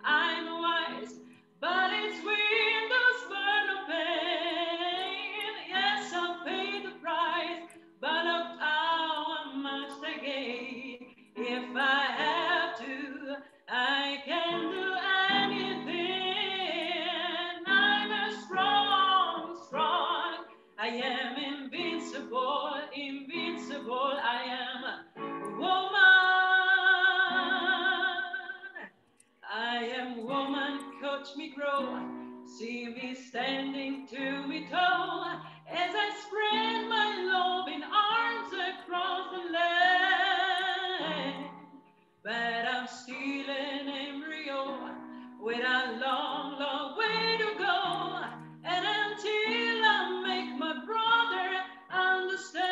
I'm wise, but it's windows burn of pain. Yes, I'll pay the price, but look how much they gave. If I have to, I can do anything. I'm a strong, strong. I am invincible, invincible. I am a woman. I am woman, coach me grow. See me standing to me toe as I spread my loving arms across the land. But I'm still an embryo with a long, long way to go. And until I make my brother understand,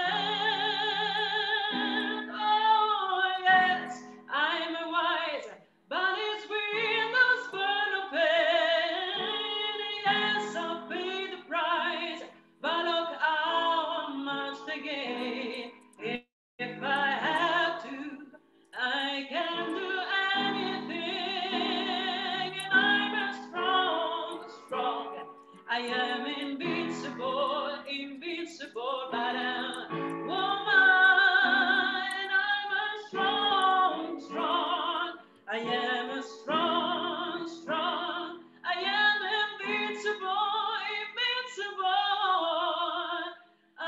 oh yes, I'm a wise, but it's windows burn of pain. Yes, I'll pay the price, but look how much they gain. If I have to, I can do anything. And I'm a strong, strong. I am invincible, invincible, but I'm a woman. And I'm a strong, strong. I am a strong, strong. I am invincible, invincible. I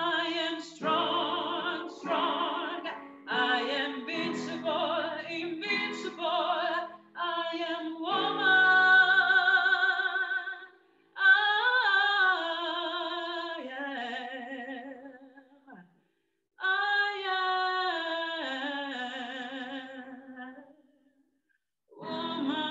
am strong, strong. I am invincible, invincible. I am woman. I am woman.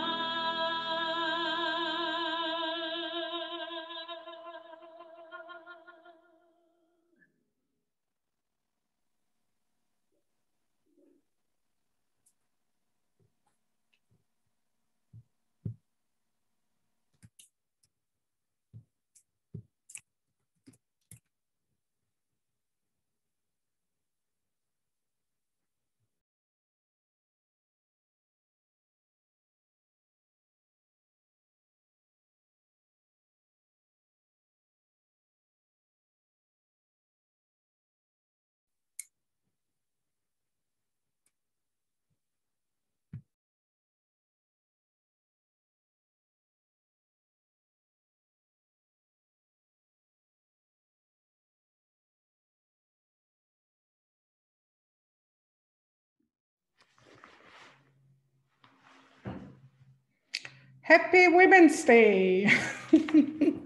Happy Women's Day.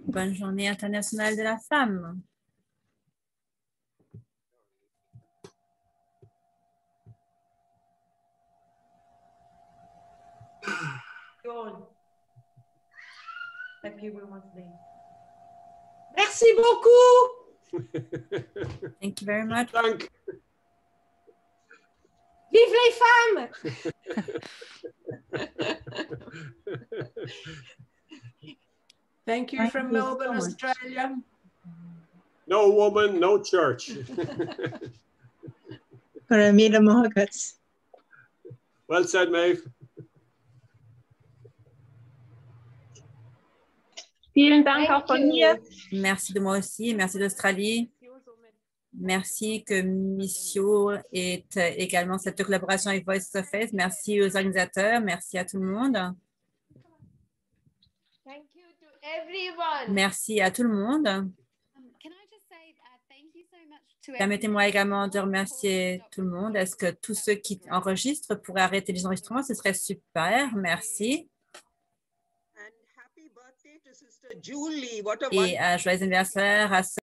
Bonne journée internationale de la femme. Happy Women's Day. Merci beaucoup. Thank you very much. Dank. Vive les femmes. Thank you from Melbourne, Australia. No woman, no church. Paramita Mohagats. Well said, Maeve. Vielen Dank auch von mir. Merci de moi aussi et merci d'Australie. Merci que Missio ait également cette collaboration avec Voice of Faith. Merci aux organisateurs. Merci à tout le monde. Merci à tout le monde. Permettez-moi également de remercier tout le monde. Est-ce que tous ceux qui enregistrent pourraient arrêter les enregistrements? Ce serait super. Merci. Et joyeux anniversaire à